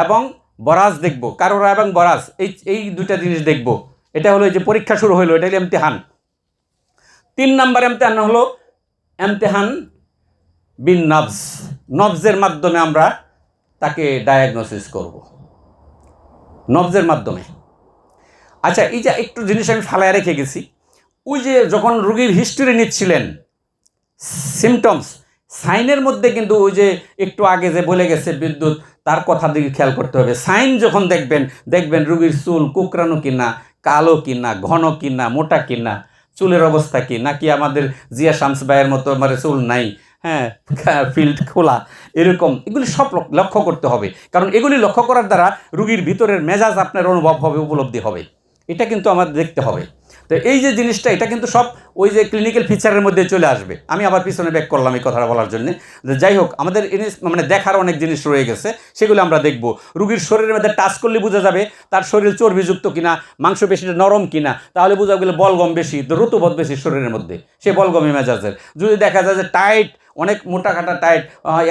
এবং বরাজ দেখব। কারোরা এবং বরাজ এই দুইটা জিনিস দেখব। এটা হলো যে পরীক্ষা শুরু হলো, এটা হলো ইমতিহান। 3 নাম্বার ইমতিহান হলো ইমতিহান বিন নবজ। নবজের মাধ্যমে আমরা তাকে ডায়াগনোসিস করব, নবজের মাধ্যমে। আচ্ছা, এই যে একটু জিনিস আমি ফালায় রেখে গেছি, ওই যে যখন রোগীর হিস্ট্রি নিচ্ছিলেন, সিমটমস সাইনের মধ্যে কিন্তু ওই যে একটু আগে যে বলে গেছে বিদ্যুৎ, তার কথা দিকে খেয়াল করতে হবে। সাইন যখন দেখবেন রোগীর চুল কুকরানো কিনা, কালো কিনা, ঘন কিনা, মোটা কিনা, চুলের অবস্থা কি, নাকি আমাদের জিয়া শামস ভাইয়ের মতো মানে চুল নাই, হ্যাঁ, ফিল্ড খোলা, এরকম এগুলি সব লক্ষ্য করতে হবে। কারণ এগুলি লক্ষ্য করার দ্বারা রোগীর ভিতরের মেজাজ আপনার অনুভব হবে, উপলব্ধি হবে। এটা কিন্তু আমাদের দেখতে হবে। তো এই যে জিনিসটা, এটা কিন্তু সব ওই যে ক্লিনিক্যাল ফিচারের মধ্যে চলে আসবে। আমি আবার পিছনে ব্যাক করলাম এই কথাটা বলার জন্য, যে যাই হোক, আমাদের মানে দেখার অনেক জিনিস রয়ে গেছে, সেগুলো আমরা দেখব। রুগীর শরীরের মধ্যে টাচ করলে বোঝা যাবে তার শরীর চর্বিযুক্ত কিনা, মাংসপেশিটা নরম কিনা, তাহলে বোঝা গেলে বলগম বেশি, ঋতুবোধ বেশি শরীরের মধ্যে, সে বলগমী মেজাজের। যদি দেখা যায় যে টাইট, অনেক মোটা কাটা টাইট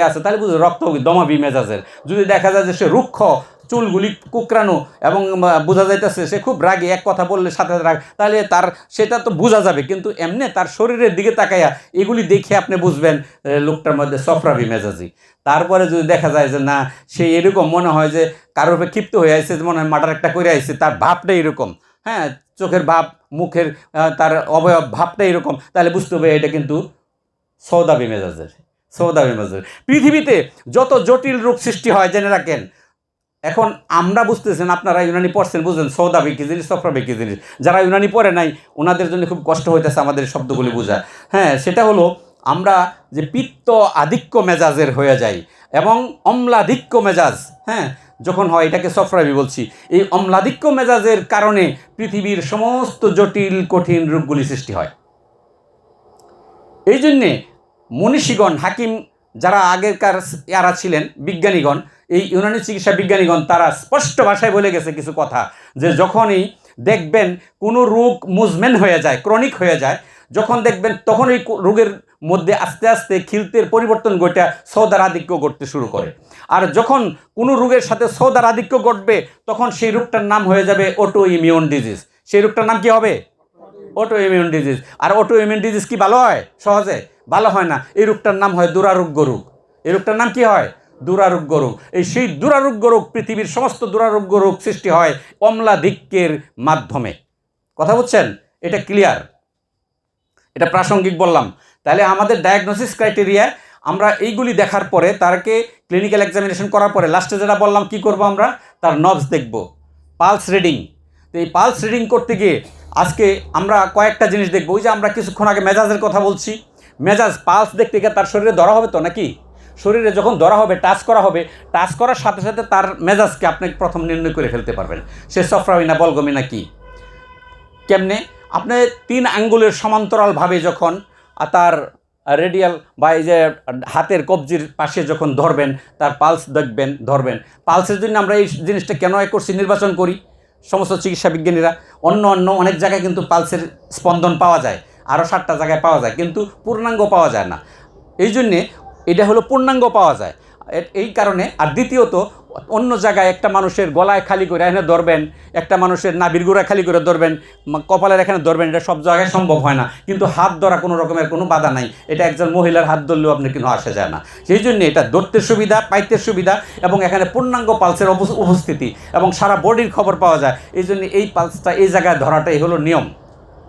আছে, তাহলে বুঝে রক্ত দমাবি মেজাজের। যদি দেখা যায় যে সে রুক্ষ, চুলগুলি কুকরানো এবং বোঝা যাইতেছে সে খুব রাগী, এক কথা বললে সাথে রাগ, তাহলে সেটা তো বোঝা যাবে। কিন্তু এমনি তার শরীরের দিকে তাকাইয়া এগুলি দেখে আপনি বুঝবেন লোকটার মধ্যে সফরাবি মেজাজি। তারপরে যদি দেখা যায় যে না, সে এরকম মনে হয় যে কারোর উপরে ক্ষিপ্ত হয়ে আসছে, মনে হয় মার্ডার একটা করে আসছে, তার ভাবটা এরকম, হ্যাঁ, চোখের ভাব, মুখের তার অবয়ব ভাবটা এরকম, তাহলে বুঝতে হবে এটা কিন্তু সৌদাবি মেজাজের। পৃথিবীতে যত জটিল রোগ সৃষ্টি হয় জেনে রাখেন। এখন আমরা বুঝতেছেন, আপনারা ইউনানি পড়ছেন, বুঝলেন সৌদাবি কী জিনিস, সফরাবি কী জিনিস। যারা ইউনানি পড়ে নাই ওনাদের জন্য খুব কষ্ট হইতেছে আমাদের শব্দগুলি বোঝা। হ্যাঁ, সেটা হলো আমরা যে পিত্ত আধিক্য মেজাজের হয়ে যাই এবং অম্লাধিক্য মেজাজ, হ্যাঁ, যখন হয়, এটাকে সফরাবি বলছি। এই অম্লাধিক্য মেজাজের কারণে পৃথিবীর সমস্ত জটিল কঠিন রোগগুলি সৃষ্টি হয়। এই জন্যে মনীষীগণ, হাকিম যারা আগেরকার ইয়ারা ছিলেন, বিজ্ঞানীগণ, এই ইউনানি চিকিৎসা বিজ্ঞানীগণ, তারা স্পষ্ট ভাষায় বলে গেছে কিছু কথা, যে যখনই দেখবেন কোনো রোগ মুজমেন হয়ে যায়, ক্রনিক হয়ে যায়, যখন দেখবেন তখন ওই রোগের মধ্যে আস্তে আস্তে খিলতের পরিবর্তন ঘটে সৌদার আধিক্য ঘটতে শুরু করে। আর যখন কোনো রোগের সাথে সৌদার আধিক্য ঘটবে, তখন সেই রোগটার নাম হয়ে যাবে অটো ইমিউন ডিজিজ। সেই রোগটার নাম কি হবে? Auto immune disease. আর অটো ইমিউন ডিজিজ কি ভালো হয়? সহজে ভালো হয় না। এই রোগটার নাম হয় দুরারোগ্য রোগ। এই রোগটার নাম কি হয়? দুরারোগ্য রোগ। সেই দুরারোগ্য রোগ, পৃথিবীর সমস্ত দুরারোগ্য রোগ সৃষ্টি হয় অম্লাধিক্যের মাধ্যমে। কথা বুঝছেন? এটা ক্লিয়ার, এটা প্রাসঙ্গিক বললাম। তাহলে আমাদের ডায়াগনোসিস ক্রাইটেরিয়া, আমরা এইগুলি দেখার পরে, তারকে ক্লিনিক্যাল এক্সামিনেশন করার পরে লাস্টে যেটা বললাম, কি করব আমরা? তার নবস দেখব, পালস রিডিং। তো এই পালস রিডিং করতে গিয়ে আজকে আমরা কয়েকটা জিনিস দেখব। ওই যে আমরা কিছুক্ষণ আগে মেজাজের কথা বলছি, মেজাজ পালস দেখতে গিয়ে তার শরীরে ধরা হবে তো নাকি? শরীরে যখন ধরা হবে, টাচ করা হবে, টাচ করার সাথে সাথে তার মেজাজকে আপনি প্রথম নির্ণয় করে ফেলতে পারবেন, সে সফরাবি না বলগমি না কি। কেমনে? আপনি 3 আঙ্গুলের সমান্তরালভাবে যখন তার রেডিয়াল বা এই যে হাতের কবজির পাশে যখন ধরবেন, তার পালস দেখবেন, ধরবেন। পালসের জন্য আমরা এই জিনিসটা কেন করছি, নির্বাচন করি সমস্ত চিকিৎসা বিজ্ঞানীরা। অন্য অনেক জায়গায় কিন্তু পালসের স্পন্দন পাওয়া যায়, আরও 7টা জায়গায় পাওয়া যায়, কিন্তু পূর্ণাঙ্গ পাওয়া যায় না। এই জন্যে এটা হলো পূর্ণাঙ্গ পাওয়া যায় এই কারণে। আর দ্বিতীয়ত, অন্য জায়গায় একটা মানুষের গলায় খালি করে এখানে ধরবেন, একটা মানুষের নাভির গোড়ায় খালি করে ধরবেন, কপালের এখানে ধরবেন, এটা সব জায়গায় সম্ভব হয় না। কিন্তু হাত ধরা কোনো রকমের কোনো বাধা নাই, এটা একজন মহিলার হাত ধরলেও আপনার কিন্তু আসা যায় না। সেই জন্য এটা ধরতে সুবিধা, পাইতে সুবিধা, এবং এখানে পূর্ণাঙ্গ পালসের উপস্থিতি এবং সারা বডির খবর পাওয়া যায়। এই জন্য এই পালসটা এই জায়গায় ধরাটাই হলো নিয়ম।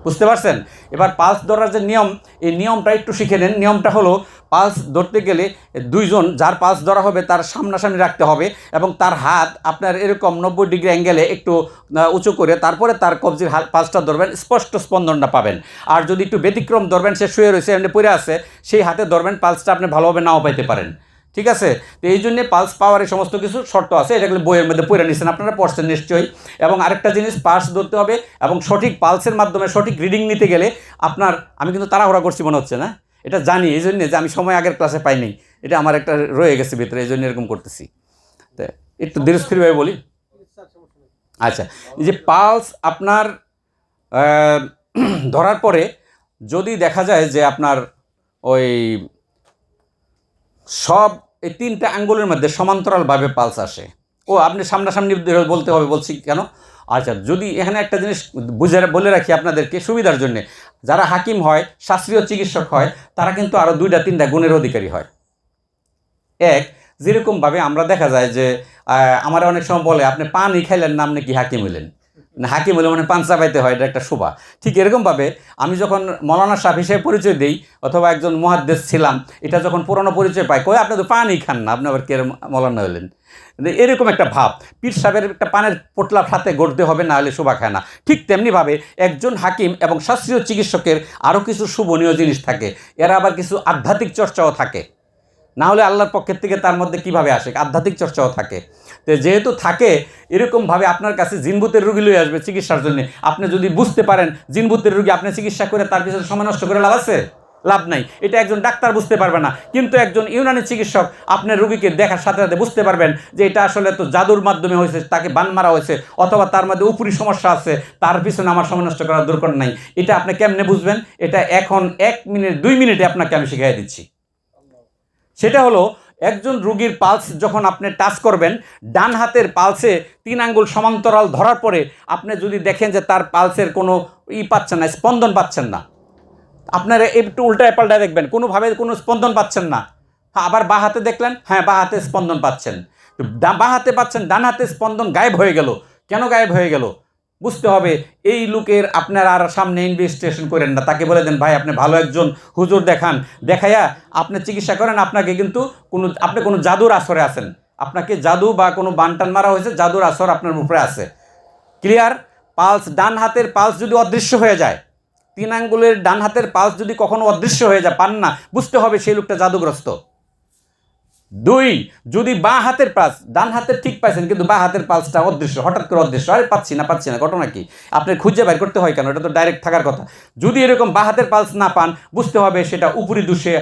বুঝতে পারছেন? এবার পালস ধরার যে নিয়ম, এই নিয়মটা একটু শিখে নেন। নিয়মটা হলো, পালস ধরতে গেলে দুইজন যার পালস ধরা হবে তার সামনাসামনি রাখতে হবে এবং তার হাত আপনার এরকম 90 ডিগ্রি অ্যাঙ্গেলে একটু উঁচু করে তারপরে তার কবজির পালসটা ধরবেন, স্পষ্ট স্পন্দনটা পাবেন। আর যদি একটু ব্যতিক্রম ধরবেন, সে শুয়ে রয়েছে এমনি পড়ে আছে, সেই হাতে ধরবেন, পালসটা আপনি ভালোভাবে নাও পাইতে পারেন। ঠিক আছে? তো এই জন্যে পালস পাওয়ারের সমস্ত কিছু শর্ত আছে, এটাগুলো বইয়ের মধ্যে পড়ে নিচ্ছেন, আপনারা পড়ছেন নিশ্চয়ই। এবং আরেকটা জিনিস, পালস ধরতে হবে এবং সঠিক পালসের মাধ্যমে সঠিক রিডিং নিতে গেলে আপনার, আমি কিন্তু তাড়াহুড়া করছি মনে হচ্ছে না, এটা জানি এই জন্যে যে আমি সময় আগের ক্লাসে পাইনি, এটা আমার একটা রয়ে গেছে ভিতরে, এই জন্য এরকম করতেছি। তো একটু ধীরস্থিরভাবে বলি। আচ্ছা, এই যে পালস আপনার ধরার পরে যদি দেখা যায় যে আপনার ওই সব এই 3টে আঙ্গুলের মধ্যে সমান্তরালভাবে পালস আসে, ও আপনি সামনাসামনি বলতে হবে, বলছি কেন? আচ্ছা, যদি এখানে একটা জিনিস বলে রাখি আপনাদেরকে সুবিধার জন্য, যারা হাকিম হয়, শাস্ত্রীয় চিকিৎসক হয়, তারা কিন্তু আরও 2-3টা গুণের অধিকারী হয়। এক, যেরকমভাবে আমরা দেখা যায় যে আমার অনেক সময় বলে আপনি পানি খাইলেন না, আপনি কি হাকিম হইলেন? না, হাকিম হলে মানে পান চাবাইতে হয়, এটা একটা শোভা। ঠিক এরকমভাবে আমি যখন মৌলানা সাহেব হিসেবে পরিচয় দিই অথবা একজন মুহাদ্দিস ছিলাম, এটা যখন পুরনো পরিচয় পাই, কই আপনি তো পানি খান না, আপনি আবার কে মৌলানা হলেন? এরকম একটা ভাব, পীর সাহেবের একটা পানের পোটলা হাতে গড়তে হবে, না হলে শোভা খায় না। ঠিক তেমনিভাবে একজন হাকিম এবং শাস্ত্রীয় চিকিৎসকের আরও কিছু শুভনীয় জিনিস থাকে, এরা আবার কিছু আধ্যাত্মিক চর্চাও থাকে, না হলে আল্লাহর পক্ষের থেকে তার মধ্যে কিভাবে আসে? আধ্যাত্মিক চর্চাও থাকে। তো যেহেতু থাকে, এরকমভাবে আপনার কাছে জিনভূতের রুগী লয়ে আসবে চিকিৎসার জন্য। আপনি যদি বুঝতে পারেন জিনভূতের রুগী, আপনি চিকিৎসা করে তার পিছনে সময় নষ্ট করে লাভ আছে? লাভ নাই। এটা একজন ডাক্তার বুঝতে পারবে না, কিন্তু একজন ইউনানি চিকিৎসক আপনার রুগীকে দেখার সাথে সাথে বুঝতে পারবেন যে এটা আসলে তো জাদুর মাধ্যমে হয়েছে, তাকে বান মারা হয়েছে, অথবা তার মধ্যে উপরি সমস্যা আছে, তার পিছনে আমার সময় নষ্ট করার দরকার নাই। এটা আপনি কেমনে বুঝবেন? এটা এখন 1 মিনিট 2 মিনিটে আপনাকে আমি শিখিয়ে দিচ্ছি। সেটা হলো, একজন রোগীর পালস যখন আপনি টাচ করবেন, ডান হাতের পালসে 3 আঙ্গুল সমান্তরাল ধরার পরে আপনি যদি দেখেন যে তার পালসের কোনো পাচ্ছেন না, স্পন্দন পাচ্ছেন না, আপনারা একটু উল্টায় পাল্টায় দেখবেন, কোনোভাবে কোনো স্পন্দন পাচ্ছেন না। হ্যাঁ, আবার বাঁ হাতে দেখলেন, হ্যাঁ বাঁ হাতে স্পন্দন পাচ্ছেন, বাঁ হাতে পাচ্ছেন, ডান হাতে স্পন্দন গায়েব হয়ে গেল। কেন গায়েব হয়ে গেল? বুঝতে হবে, এই লোকের আপনার আর সামনে ইনভেস্টিগেশন করেন না, তাকে বলে দেন ভাই আপনি ভালো একজন হুজুর দেখান, দেখাইয়া আপনি চিকিৎসা করেন। আপনাকে কিন্তু আপনি কোনো জাদুর আসরে আছেন, আপনাকে জাদু বা কোনো বানটান মারা হয়েছে, জাদুর আসর আপনার উপরে আছে। ক্লিয়ার? পালস, ডান হাতের পালস যদি অদৃশ্য হয়ে যায়, 3 আঙ্গুলের ডান হাতের পালস যদি কখনো অদৃশ্য হয়ে যায়, পান না, বুঝতে হবে সেই লোকটা জাদুগ্রস্ত। 2, যদি বাঁ হাতের পালস, ডান হাতের ঠিক পাইছেন কিন্তু বাঁ হাতের পালসটা অদৃশ্য, হঠাৎ করে অদৃশ্য, আরে পাচ্ছি না, ঘটনা কি? আপনার খুঁজে বের করতে হয় কেন? এটা তো ডাইরেক্ট থাকার কথা। যদি এরকম বাঁ হাতের পালস না পান, বুঝতে হবে সেটা উপরি দোষে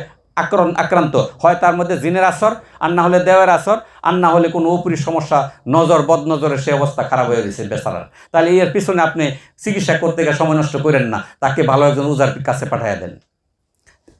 আক্রান্ত হয়, তার মধ্যে জিনের আসর, আর না হলে দেওয়ার আসর, আর না হলে কোনো উপরি সমস্যা, নজর, বদনজরের সে অবস্থা খারাপ হয়ে গেছে বেচারার। তাহলে এর পিছনে আপনি চিকিৎসা করতে গিয়ে সময় নষ্ট করেন না, তাকে ভালো একজন উজার কাছে পাঠিয়ে দেন।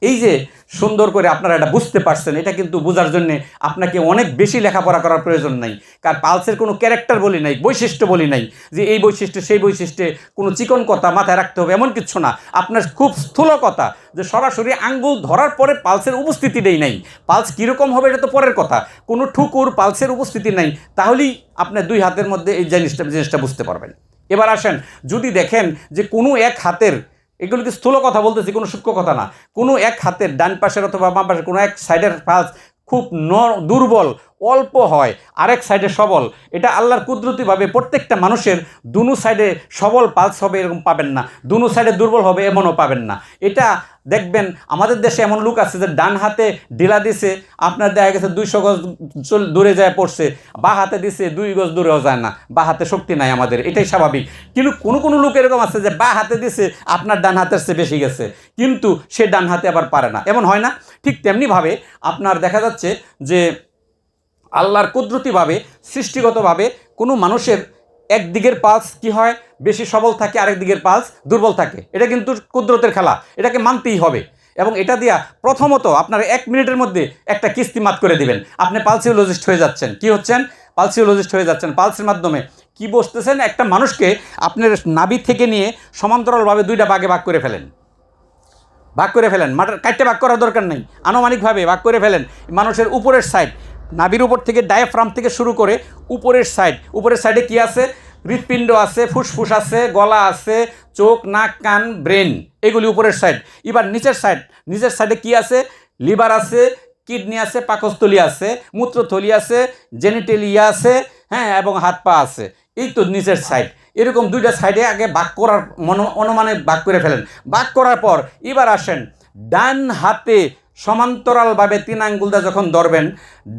এই যে সুন্দর করে আপনারা এটা বুঝতে পারছেন, এটা কিন্তু বোঝার জন্য আপনাকে অনেক বেশি লেখাপড়া করার প্রয়োজন নাই। কারণ পালসের কোনো ক্যারেক্টার বলি নাই, বৈশিষ্ট্য বলি নাই যে এই বৈশিষ্ট্য সেই বৈশিষ্ট্যে কোনো চিকন কথা মাথায় রাখতে হবে এমন কিছু না। আপনার খুব স্থূল কথা যে সরাসরি আঙ্গুল ধরার পরে পালসের উপস্থিতি নেই। পালস কীরকম হবে এটা তো পরের কথা, কোনো ঠুকুর পালসের উপস্থিতি নাই, তাহলেই আপনার 2 হাতের মধ্যে এই জিনিসটা বুঝতে পারবেন। এবার আসেন, যদি দেখেন যে কোনো এক হাতের, এগুলো কি স্থূল কথা বলতেছি, কোনো সূক্ষ্ম কথা না, কোনো এক হাতের ডান পাশের অথবা বাম পাশের কোনো এক সাইডের পালস খুব দুর্বল, অল্প হয়, আরেক সাইডে সবল, এটা আল্লাহর কুদরতিভাবে প্রত্যেকটা মানুষের দুনো সাইডে সবল পালস হবে এরকম পাবেন না, দুনো সাইডে দুর্বল হবে এমনও পাবেন না। এটা দেখবেন আমাদের দেশে এমন লোক আছে যে ডান হাতে ঢিলা দিছে, আপনার দেখা গেছে 200 গজ দূরে যায় পড়ছে, বা হাতে দিছে 2 গজ দূরেও যায় না, বা হাতে শক্তি নাই আমাদের, এটাই স্বাভাবিক। কিন্তু কোনো লোক এরকম আছে যে বা হাতে দিছে আপনার ডান হাতের চেয়ে বেশি গেছে, কিন্তু সে ডান হাতে আবার পারে না, এমন হয় না? ঠিক তেমনিভাবে আপনার দেখা যাচ্ছে যে আল্লাহর কুদরতিভাবে, সৃষ্টিগতভাবে কোনো মানুষের একদিকের পালস কি হয়, বেশি সবল থাকে, আরেক দিকের পালস দুর্বল থাকে। এটা কিন্তু কুদরতের খেলা, এটাকে মানতেই হবে। এবং এটা দিয়া প্রথমত আপনার 1 মিনিটের মধ্যে একটা কিস্তি মাত করে দিবেন, আপনি পালসিওলজিস্ট হয়ে যাচ্ছেন। কি হচ্ছেন? পালসিওলজিস্ট হয়ে যাচ্ছেন। পালসের মাধ্যমে কি বসতেছেন, একটা মানুষকে আপনার নাভি থেকে নিয়ে সমান্তরালভাবে 2টা ভাগে ভাগ করে ফেলেন, মাটার কাটতে ভাগ করার দরকার নেই, আনুমানিকভাবে ভাগ করে ফেলেন। মানুষের উপরের সাইড, নাভির উপর থেকে ডায়াফ্রাম থেকে শুরু করে উপরের সাইডে কি আছে? হৃৎপিণ্ড আছে, ফুসফুস আছে, গলা আছে, চোখ, নাক, কান, ব্রেন, এগুলি উপরের সাইড। এবার নিচের সাইডে কি আছে? লিভার আছে, কিডনি আছে, পাকস্থলী আছে, মূত্রথলি আছে, জেনিটেলিয়া আছে, হ্যাঁ, এবং হাত পা আছে। এই তো নিচের সাইড। এরকম দুইটা সাইডে আগে ভাগ করার অনুমানে ভাগ করে ফেলেন। ভাগ করার পর এবার আসেন ডান হাতে সমান্তরালভাবে 3 আঙ্গুলটা যখন ধরবেন,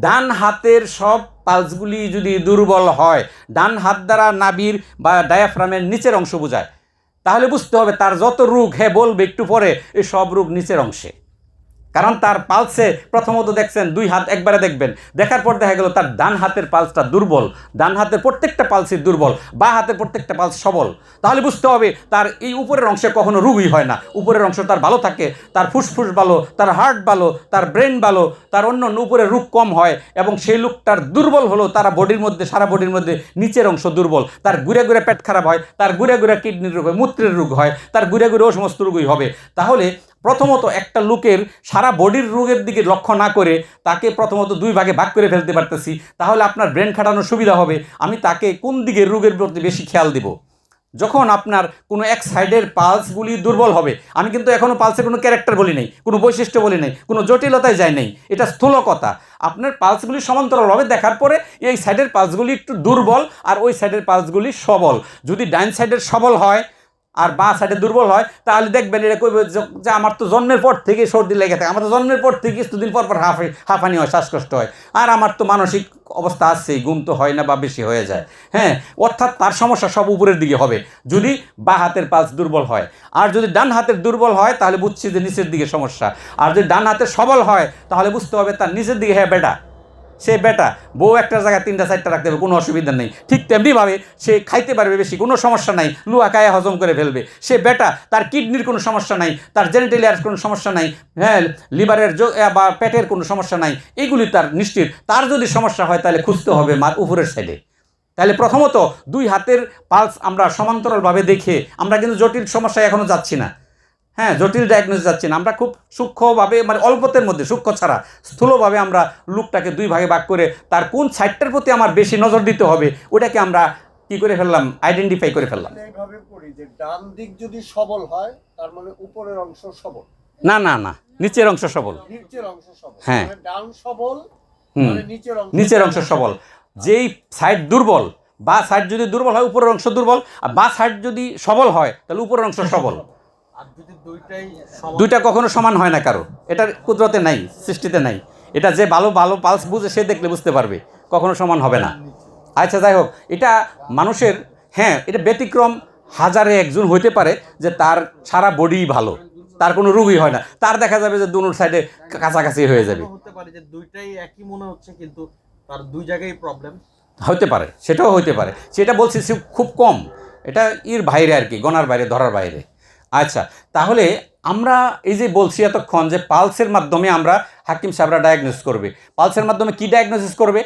ডান হাতের সব পালসগুলি যদি দুর্বল হয়, ডান হাত দ্বারা নাভির বা ডায়াফ্রামের নিচের অংশ বোঝায়, তাহলে বুঝতে হবে তার যত রোগ, হ্যাঁ বলবে একটু পরে, এই সব রোগ নিচের অংশে। কারণ তার পালসে প্রথমত দেখছেন 2 হাত একবারে দেখবেন, দেখার পর দেখা গেল তার ডান হাতের পালসটা দুর্বল, ডান হাতের প্রত্যেকটা পালসই দুর্বল, বা হাতের প্রত্যেকটা পালস সবল। তাহলে বুঝতে হবে তার এই উপরের অংশে কখনো রোগই হয় না, উপরের অংশ তার ভালো থাকে, তার ফুসফুস ভালো, তার হার্ট ভালো, তার ব্রেন ভালো, তার অন্য উপরে রোগ কম হয়। এবং সেই লোকটার দুর্বল হলো তারা বডির মধ্যে, সারা বডির মধ্যে নিচের অংশ দুর্বল, তার ঘুরে ঘুরে পেট খারাপ হয়, তার ঘুরে ঘুরে কিডনির রোগ হয়, মূত্রের রোগ হয়, তার ঘুরে ঘুরে ও সমস্ত রোগই হবে। তাহলে প্রথমত একটা লোকের সারা বডির রোগের দিকে লক্ষ্য না করে তাকে প্রথমত 2 ভাগে ভাগ করে ফেলতে পারতেছি, তাহলে আপনার ব্রেন খাটানোর সুবিধা হবে। আমি তাকে কোন দিকের রোগের প্রতি বেশি খেয়াল দিব। যখন আপনার কোনো এক সাইডের পালসগুলি দুর্বল হবে, আমি কিন্তু এখনও পালসের কোনো ক্যারেক্টার বলি নাই, কোনো বৈশিষ্ট্য বলি নাই, কোনো জটিলতায় যায় নাই, এটা স্থূল কথা। আপনার পালসগুলি সমান্তরালভাবে দেখার পরে এই সাইডের পালসগুলি একটু দুর্বল আর ওই সাইডের পালসগুলি সবল। যদি ডাইন সাইডের সবল হয় আর বাঁ সাইডে দুর্বল হয়, তাহলে দেখবেন এটা কইবে যে আমার তো জন্মের পর থেকে সর্দি লেগে থাকে, আমার তো জন্মের পর থেকে কিছুদিন পর পর হাঁফানি হয়, শ্বাসকষ্ট হয়, আর আমার তো মানসিক অবস্থা আসছেই, ঘুম তো হয় না বা বেশি হয়ে যায়। হ্যাঁ, অর্থাৎ তার সমস্যা সব উপরের দিকে হবে যদি বাঁ হাতের পালস দুর্বল হয়। আর যদি ডান হাতের দুর্বল হয় তাহলে বুঝছি যে নিচের দিকে সমস্যা। আর যদি ডান হাতের সবল হয় তাহলে বুঝতে হবে তার নিচের দিকে, হ্যাঁ বেটা, সে বেটা, বউ একটা জায়গায় 3টা 4টা রাখতে হবে, কোনো অসুবিধা নেই। ঠিক তেমনিভাবে সে খাইতে পারবে বেশি, কোনো সমস্যা নাই, লুয়া কায়া হজম করে ফেলবে। সে বেটা, তার কিডনির কোনো সমস্যা নাই, তার জেনিটেলিয়ার কোনো সমস্যা নাই, হ্যাঁ, লিভারের বা পেটের কোনো সমস্যা নাই, এগুলি তার নিশ্চিত। তার যদি সমস্যা হয় তাহলে খুঁজতে হবে মার উপরের সাইডে। তাহলে প্রথমত 2 হাতের পালস আমরা সমান্তরালভাবে দেখে, আমরা কিন্তু জটিল সমস্যায় এখনও যাচ্ছি না, হ্যাঁ, জটিল ডায়াগনোসিস যাচ্ছি না, আমরা খুব সূক্ষ্মভাবে, মানে অল্পতের মধ্যে, সূক্ষ্ম ছাড়া স্থূলভাবে আমরা লোকটাকে 2 ভাগে ভাগ করে তার কোন সাইডটার প্রতি আমার বেশি নজর দিতে হবে ওটাকে আমরা কি করে ফেললাম, আইডেন্টিফাই করে ফেললাম। এইভাবে পড়ি যে ডান দিক যদি সবল হয় তার মানে উপরের অংশ সবল, না না না, নিচের অংশ সবল, নিচের অংশ সবল। হ্যাঁ, মানে ডান সবল মানে নিচের অংশ সবল। যেই সাইড দুর্বল, বা সাইড যদি দুর্বল হয় উপরের অংশ দুর্বল, আর বা সাইড যদি সবল হয় তাহলে উপরের অংশ সবল। আর যদি দুইটা কখনো সমান হয় না কারো, এটার কুদরতে নাই, সৃষ্টিতে নাই। এটা যে ভালো ভালো পালস বুঝে সে দেখলে বুঝতে পারবে, কখনো সমান হবে না। আচ্ছা, যাই হোক, এটা মানুষের, হ্যাঁ, এটা ব্যতিক্রম, হাজারে একজন হইতে পারে যে তার সারা বডি ভালো, তার কোনো রোগই হয় না, তার দেখা যাবে যে দুনো সাইডে কাছাকাছি হয়ে যাবে। হতে পারে যে দুইটাই একই মনে হচ্ছে কিন্তু তার 2 জায়গায় প্রবলেম হতে পারে, সেটাও হইতে পারে, সেটা বলছি খুব কম, এটা বাইরে আর কি, গণার বাইরে, ধরার বাইরে। আচ্ছা, তাহলে আমরা এই যে বলছি এতক্ষণ যে পালসের মাধ্যমে আমরা, হাকিম সাহেবরা ডায়াগনোসিস করবে, পালসের মাধ্যমে কি ডায়াগনোসিস করবে?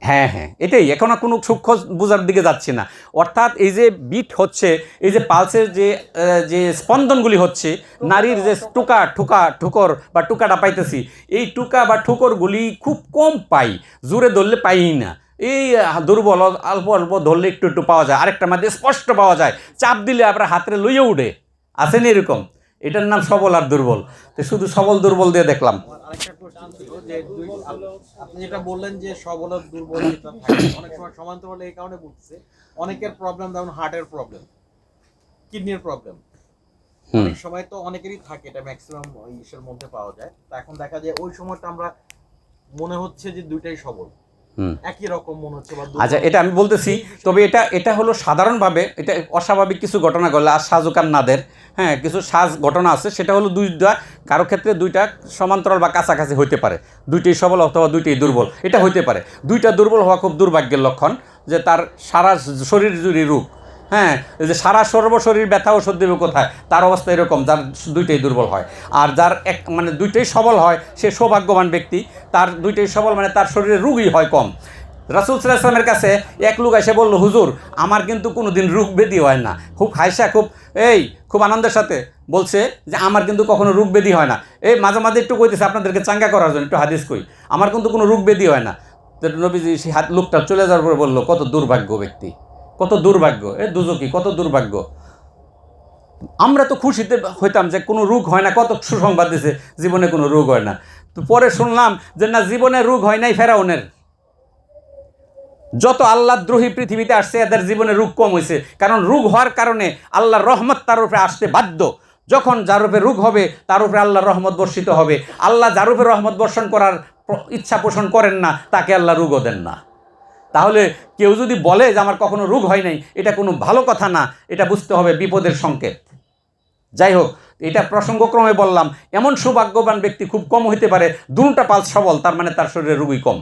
হ্যাঁ হ্যাঁ, এটাই, এখন আর কোনো সূক্ষ্ম বোঝার দিকে যাচ্ছি না। অর্থাৎ এই যে বিট হচ্ছে, এই যে পালসের যে যে স্পন্দনগুলি হচ্ছে, নারীর যে ঠুকর বা টুকাটা পাইতেছি, এই টুকা বা ঠুকরগুলি খুব কম পাই, জোরে ধরলে পাই না। এই দুর্বল অল্প অল্প ধরলে একটু একটু পাওয়া যায়, আরেকটার মধ্যে স্পষ্ট পাওয়া যায়, চাপ দিলে আপনার হাতে লইয়ে উঠে, আসেনি এরকম। এটার নাম সবল আর দুর্বল। তো শুধু সবল দুর্বল দিয়ে দেখলাম। আরেকটা কোশ্চেন ছিল যে আপনি যেটা বললেন যে সবল আর দুর্বল যেটা থাকে, অনেক সময় সমান্তরাল এই কারণে বুঝছে অনেকের প্রবলেম, যেমন হার্টের প্রবলেম, কিডনির প্রবলেম, অনেক সময় তো অনেকেরই থাকে, এটা ম্যাক্সিমাম ইসের মধ্যে পাওয়া যায়। তা এখন দেখা যায় ওই সময়টা আমরা মনে হচ্ছে যে দুইটাই সবল, একই রকম মনে হচ্ছে। আচ্ছা, এটা আমি বলতেছি, তবে এটা হলো সাধারণভাবে, এটা অস্বাভাবিক কিছু ঘটনা ঘটলে, আর সাজুকান নাদের, হ্যাঁ, কিছু সাজ ঘটনা আছে, সেটা হলো দুইটা, কারো ক্ষেত্রে দুইটা সমান্তরাল বা কাছাকাছি হইতে পারে, দুইটাই সবল অথবা দুইটাই দুর্বল, এটা হইতে পারে। দুইটা দুর্বল হওয়া খুব দুর্ভাগ্যের লক্ষণ, যে তার সারা শরীর জুড়ে রোগ, হ্যাঁ, যে সারা সর্বশরীর ব্যথা ওষুধ দেবে কোথায়, তার অবস্থা এরকম, যার দুইটাই দুর্বল হয়। আর যার মানে দুইটাই সবল হয়, সে সৌভাগ্যবান ব্যক্তি, তার দুইটাই সবল মানে তার শরীরে রোগই হয় কম। রাসূল সাল্লাল্লাহু আলাইহি ওয়াসাল্লামের কাছে এক লোক এসে বলল, হুজুর, আমার কিন্তু কোনো দিন রোগ ব্যাধি হয় না। খুব হাইসা, খুব আনন্দের সাথে বলছে যে আমার কিন্তু কখনো রোগ ব্যাধি হয় না। এই মাঝে মাঝে একটু কইতেছে আপনাদেরকে চাঙ্গা করার জন্য, একটু হাদিস কই, আমার কিন্তু কোনো রোগ ব্যাধি হয় না। তো নবীজি সেই লোকটা চলে যাওয়ার পরে বললো, কত দুর্ভাগ্য ব্যক্তি, কত দুর্ভাগ্য, দুজকি, কত দুর্ভাগ্য। আমরা তো খুশিতে হইতাম যে কোনো রোগ হয় না, কত সুসংবাদ দিছে, জীবনে কোনো রোগ হয় না। তো পরে শুনলাম যে না, জীবনে রোগ হয় নাই ফেরাউনের। যত আল্লাহদ্রোহী পৃথিবীতে আসছে এদের জীবনে রোগ কম হয়েছে, কারণ রোগ হওয়ার কারণে আল্লাহর রহমত তার উপরে আসতে বাধ্য। যখন যার উপরে রোগ হবে তার উপরে আল্লাহর রহমত বর্ষিত হবে। আল্লাহ যার উপরে রহমত বর্ষণ করার ইচ্ছা পোষণ করেন না, তাকে আল্লাহ রোগও দেন না। তাহলে কেউ যদি বলে যে আমার কখনো রোগ হয় নাই, এটা কোনো ভালো কথা না, এটা বুঝতে হবে বিপদের সংকেত। যাই হোক, এটা প্রসঙ্গক্রমে বললাম। এমন সৌভাগ্যবান ব্যক্তি খুব কম হইতে পারে, দুটা পালস সবল, তার মানে তার শরীরে রোগী কম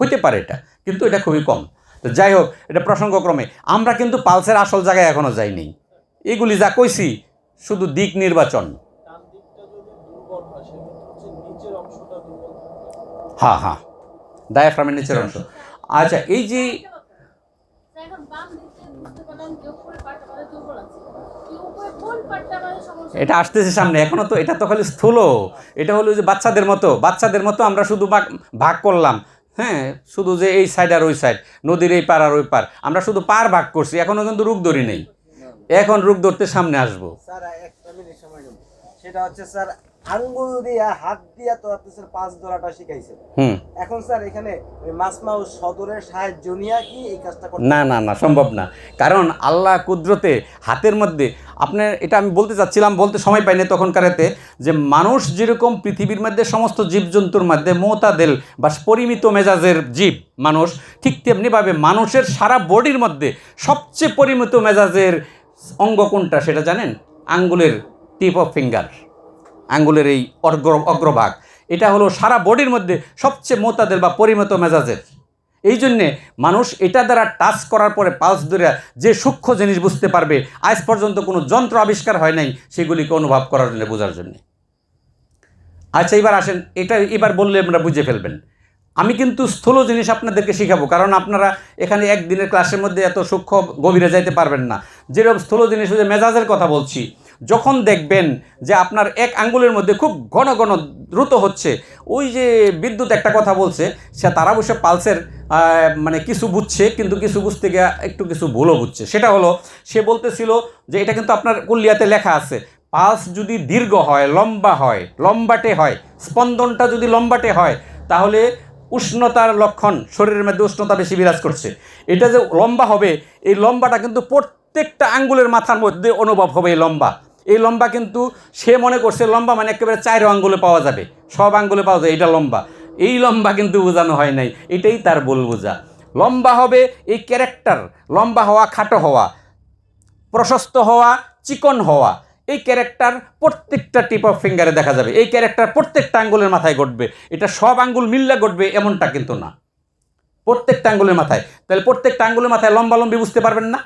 হইতে পারে, এটা কিন্তু এটা খুবই কম। তো যাই হোক, এটা প্রসঙ্গক্রমে। আমরা কিন্তু পালসের আসল জায়গায় এখনো যাইনি। এগুলি যা কইছি শুধু দিক নির্বাচন। হ্যাঁ হ্যাঁ, ডায়াফ্রামের নিচের অংশ। আচ্ছা, এই যে এটা আসতেছে সামনে, এখনো তো এটা তো খালি স্থূল। এটা হলো যে বাচ্চাদের মতো আমরা শুধু ভাগ করলাম। হ্যাঁ, শুধু যে এই সাইড আর ওই সাইড, নদীর এই পার আর ওই পার, আমরা শুধু পার ভাগ করছি, এখনো কিন্তু রূপ ধরি নেই। এখন রূপ ধরতে সামনে আসবো। স্যার একটা মিনিট সময় দেন। সেটা হচ্ছে স্যার আঙ্গুল দিয়া হাত দিয়া তো আপনি স্যার 5 ধরাটা শিখাইছেন। এখন স্যার এখানে ওই মাসমাউ সদরের সাহায্য নিয়ে কি এই কাজটা করতে? না না না, সম্ভব না। কারণ আল্লাহ কুদরতে হাতের মধ্যে, আপনার এটা আমি বলতে চাচ্ছিলাম, বলতে সময় পাইনি তখনকারেতে, যে মানুষ যেরকম পৃথিবীর মধ্যে সমস্ত জীবজন্তুর মধ্যে মোতাদেল বা পরিমিত মেজাজের জীব মানুষ, ঠিক তেমনিভাবে মানুষের সারা বডির মধ্যে সবচেয়ে পরিমিত মেজাজের অঙ্গ কোনটা সেটা জানেন? আঙ্গুলের টিপ অফ ফিঙ্গার, আঙ্গুলের এই অগ্রভাগ, এটা হলো সারা বডির মধ্যে সবচেয়ে মোতাদেল বা পরিমিত মেজাজের। এই জন্যে মানুষ এটা দ্বারা টাচ করার পরে পালস ধরে যে সূক্ষ্ম জিনিস বুঝতে পারবে, আজ পর্যন্ত কোনো যন্ত্র আবিষ্কার হয় নাই সেগুলিকে অনুভব করার জন্য, বোঝার জন্য। আচ্ছা, এবার আসেন, এটা এবার বললে আপনারা বুঝে ফেলবেন। আমি কিন্তু স্থূল জিনিস আপনাদেরকে শিখাবো, কারণ আপনারা এখানে একদিনের ক্লাসের মধ্যে এত সূক্ষ্ম গভীরে যাইতে পারবেন না। যেরকম স্থূল জিনিস, যে মেজাজের কথা বলছি, যখন দেখবেন যে আপনার এক আঙ্গুলের মধ্যে খুব ঘন ঘন দ্রুত হচ্ছে, ওই যে বিদ্যুৎ একটা কথা বলছে, সে তারা বসে পালসের মানে কিছু বুঝছে, কিন্তু কিছু বুঝতে গিয়ে একটু কিছু ভুলও বুঝছে। সেটা হলো, সে বলতেছিল যে এটা কিন্তু আপনার কুল্লিয়াতে লেখা আছে, পালস যদি দীর্ঘ হয়, লম্বা হয়, লম্বাটে হয়, স্পন্দনটা যদি লম্বাটে হয়, তাহলে উষ্ণতার লক্ষণ, শরীরের মধ্যে উষ্ণতা বেশি বিরাজ করছে। এটা যে লম্বা হবে, এই লম্বাটা কিন্তু প্রত্যেকটা আঙ্গুলের মাথার মধ্যে অনুভব হবে। এই লম্বা কিন্তু সে মনে করছে লম্বা মানে একেবারে 4 আঙ্গুলে পাওয়া যাবে, সব আঙ্গুলে পাওয়া যায়, এটা লম্বা। এই লম্বা কিন্তু বোঝানো হয় নাই, এটাই তার ভুল বোঝা। লম্বা হবে এই ক্যারেক্টার, লম্বা হওয়া, খাটো হওয়া, প্রশস্ত হওয়া, চিকন হওয়া, এই ক্যারেক্টার প্রত্যেকটা টিপ অফ ফিঙ্গারে দেখা যাবে। এই ক্যারেক্টার প্রত্যেকটা আঙ্গুলের মাথায় ঘটবে। এটা সব আঙ্গুল মিললে ঘটবে এমনটা কিন্তু না, প্রত্যেকটা আঙ্গুলের মাথায়। তাহলে প্রত্যেকটা আঙ্গুলের মাথায় লম্বালম্বি বুঝতে পারবেন না?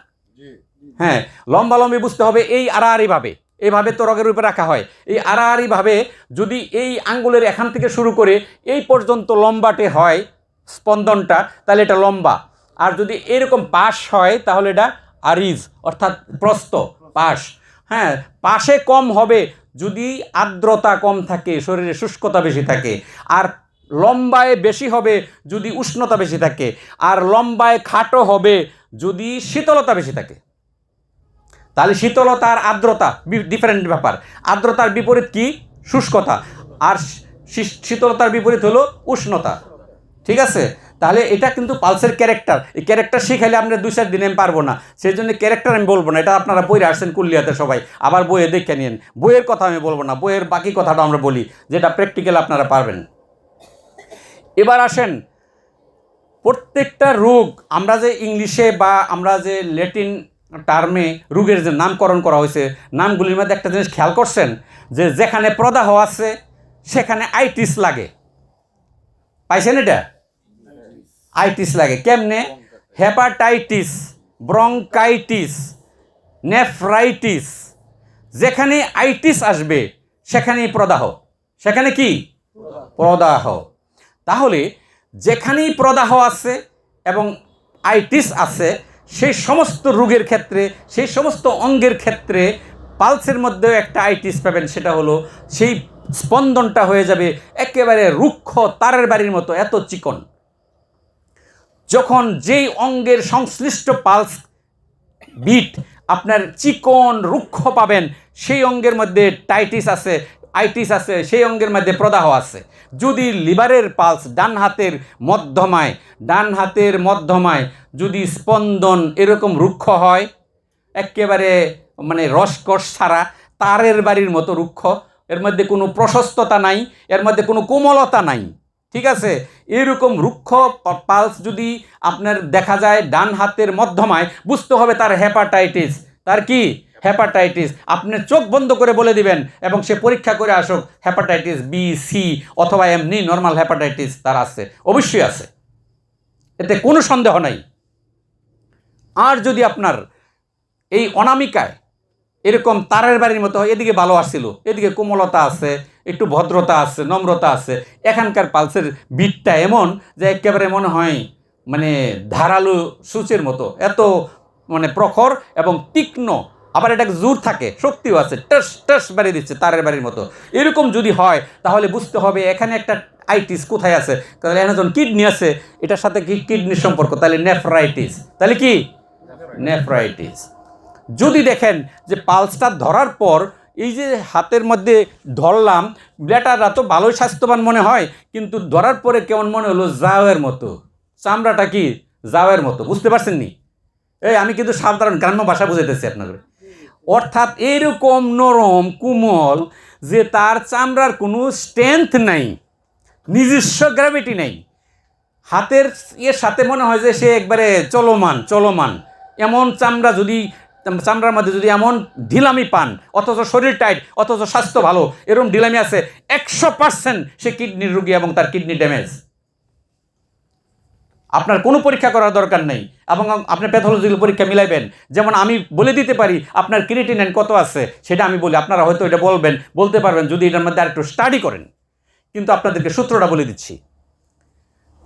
হ্যাঁ, লম্বালম্বি বুঝতে হবে এই আড়াআড়িভাবে, এইভাবে তো রগের উপরে রাখা হয়। এই আড়াআড়িভাবে যদি এই আঙ্গুলের এখান থেকে শুরু করে এই পর্যন্ত লম্বাটে হয় স্পন্দনটা, তাহলে এটা লম্বা। আর যদি এরকম পাশ হয় তাহলে এটা আরিজ, অর্থাৎ প্রস্থ, পাশ। হ্যাঁ, পাশে কম হবে যদি আর্দ্রতা কম থাকে, শরীরে শুষ্কতা বেশি থাকে। আর লম্বায় বেশি হবে যদি উষ্ণতা বেশি থাকে। আর লম্বায় খাটো হবে যদি শীতলতা বেশি থাকে। তাহলে শীতলতা আর আর্দ্রতা ডিফারেন্ট ব্যাপার। আর্দ্রতার বিপরীত কি? শুষ্কতা। আর শীতলতার বিপরীত হলো উষ্ণতা। ঠিক আছে? তাহলে এটা কিন্তু পালসের ক্যারেক্টার। এই ক্যারেক্টার শিখাইলে আমরা 2-4 দিনে আমি পারবো না, সেই জন্য ক্যারেক্টার আমি বলবো না। এটা আপনারা বইয়ে আসছেন কুল্লিয়াতে সবাই, আবার বইয়ে দেখে নিন। বইয়ের কথা আমি বলবো না, বইয়ের বাকি কথাটা আমরা বলি, যেটা প্র্যাকটিক্যাল আপনারা পারবেন। এবার আসেন, প্রত্যেকটা রোগ আমরা যে ইংলিশে বা আমরা যে ল্যাটিন টার্মে রোগের যে নামকরণ করা হয়েছে, নামগুলির মধ্যে একটা জিনিস খেয়াল করছেন, যে যেখানে প্রদাহ আছে সেখানে আইটিস লাগে। পাইছেন? এটা আইটিস লাগে কেমনে? হেপাটাইটিস, ব্রঙ্কাইটিস, নেফ্রাইটিস, যেখানে আইটিস আসবে সেখানেই প্রদাহ। সেখানে কি? প্রদাহ। তাহলে যেখানেই প্রদাহ আছে এবং আইটিস আছে, সেই সমস্ত রোগের ক্ষেত্রে, সেই সমস্ত অঙ্গের ক্ষেত্রে পালসের মধ্যেও একটা আইটিস পাবেন। সেটা হলো সেই স্পন্দনটা হয়ে যাবে একেবারে রুক্ষ তারের বাড়ির মতো, এত চিকন। যখন যেই অঙ্গের সংশ্লিষ্ট পালস বিট আপনার চিকন রুক্ষ পাবেন, সেই অঙ্গের মধ্যে টাইটিস আছে, আইটিস আছে, সেই অঙ্গের মধ্যে প্রদাহ আছে। যদি লিভারের পালস ডান হাতের মধ্যমায় যদি স্পন্দন এরকম রুক্ষ হয়, একেবারে মানে রসকস ছাড়া তারের বাড়ির মতো রুক্ষ, এর মধ্যে কোনো প্রশস্ততা নাই, এর মধ্যে কোনো কোমলতা নাই, ঠিক আছে, এরকম রুক্ষ পালস যদি আপনার দেখা যায় ডান হাতের মধ্যমায়, বুঝতে হবে তার হেপাটাইটিস। তার কি? হেপাটাইটিস। আপনি চোখ বন্ধ করে বলে দিবেন এবং সে পরীক্ষা করে আসুক হেপাটাইটিস বি, সি অথবা এমনি নর্মাল হেপাটাইটিস তার আছে, অবশ্যই আছে, এতে কোনো সন্দেহ নাই। আর যদি আপনার এই অনামিকায় এরকম তারের বাড়ির মতো হয়, এদিকে ভালো আসছিল, এদিকে কোমলতা আছে, একটু ভদ্রতা আছে, নম্রতা আছে, এখানকার পালসের বিটটা এমন যে একেবারে মনে হয় মানে ধারালো সূচের মতো, এত মানে প্রখর এবং তীক্ষ্ণ, আবার এটা জোর থাকে, শক্তিও আছে, টস টস বাড়ি দিচ্ছে তারের বাড়ির মতো, এরকম যদি হয় তাহলে বুঝতে হবে এখানে একটা আইটিস কোথায় আছে, তাহলে এখানে যখন কিডনি আছে এটার সাথে কি কিডনির সম্পর্ক, তাহলে নেফ্রাইটিস, তাহলে কি নেফ্রাইটিস। যদি দেখেন যে পালসটা ধরার পর এই যে হাতের মধ্যে ধরলাম, ব্যাটাররা তো ভালোই স্বাস্থ্যবান মনে হয়, কিন্তু ধরার পরে কেমন মনে হলো জাওয়ের মতো, চামড়াটা কি জাওয়ের মতো, বুঝতে পারছেন নি? এই আমি কিন্তু সাধারণ গ্রাম্য ভাষা বুঝাইতেছি আপনাদের। অর্থাৎ এরকম নরম কোমল যে তার চামড়ার কোনো স্ট্রেংথ নাই, নিজস্ব গ্র্যাভিটি নেই, হাতের এর সাথে মনে হয় যে সে একবারে চলমান, এমন চামড়ার মধ্যে যদি এমন ঢিলামি পান, অথচ শরীর টাইট, অথচ স্বাস্থ্য ভালো, এরকম ঢিলামি আছে, 100% সে কিডনির রোগী এবং তার কিডনি ড্যামেজ। আপনার কোনো পরীক্ষা করার দরকার নেই, এবং আপনি প্যাথোলজিক্যাল পরীক্ষা মিলাইবেন। যেমন আমি বলে দিতে পারি আপনার ক্রিয়েটিনিন কত আছে, সেটা আমি বলি, আপনারা হয়তো এটা বলতে পারবেন যদি এটার মধ্যে আরেকটু স্টাডি করেন, কিন্তু আপনাদেরকে সূত্রটা বলে দিচ্ছি।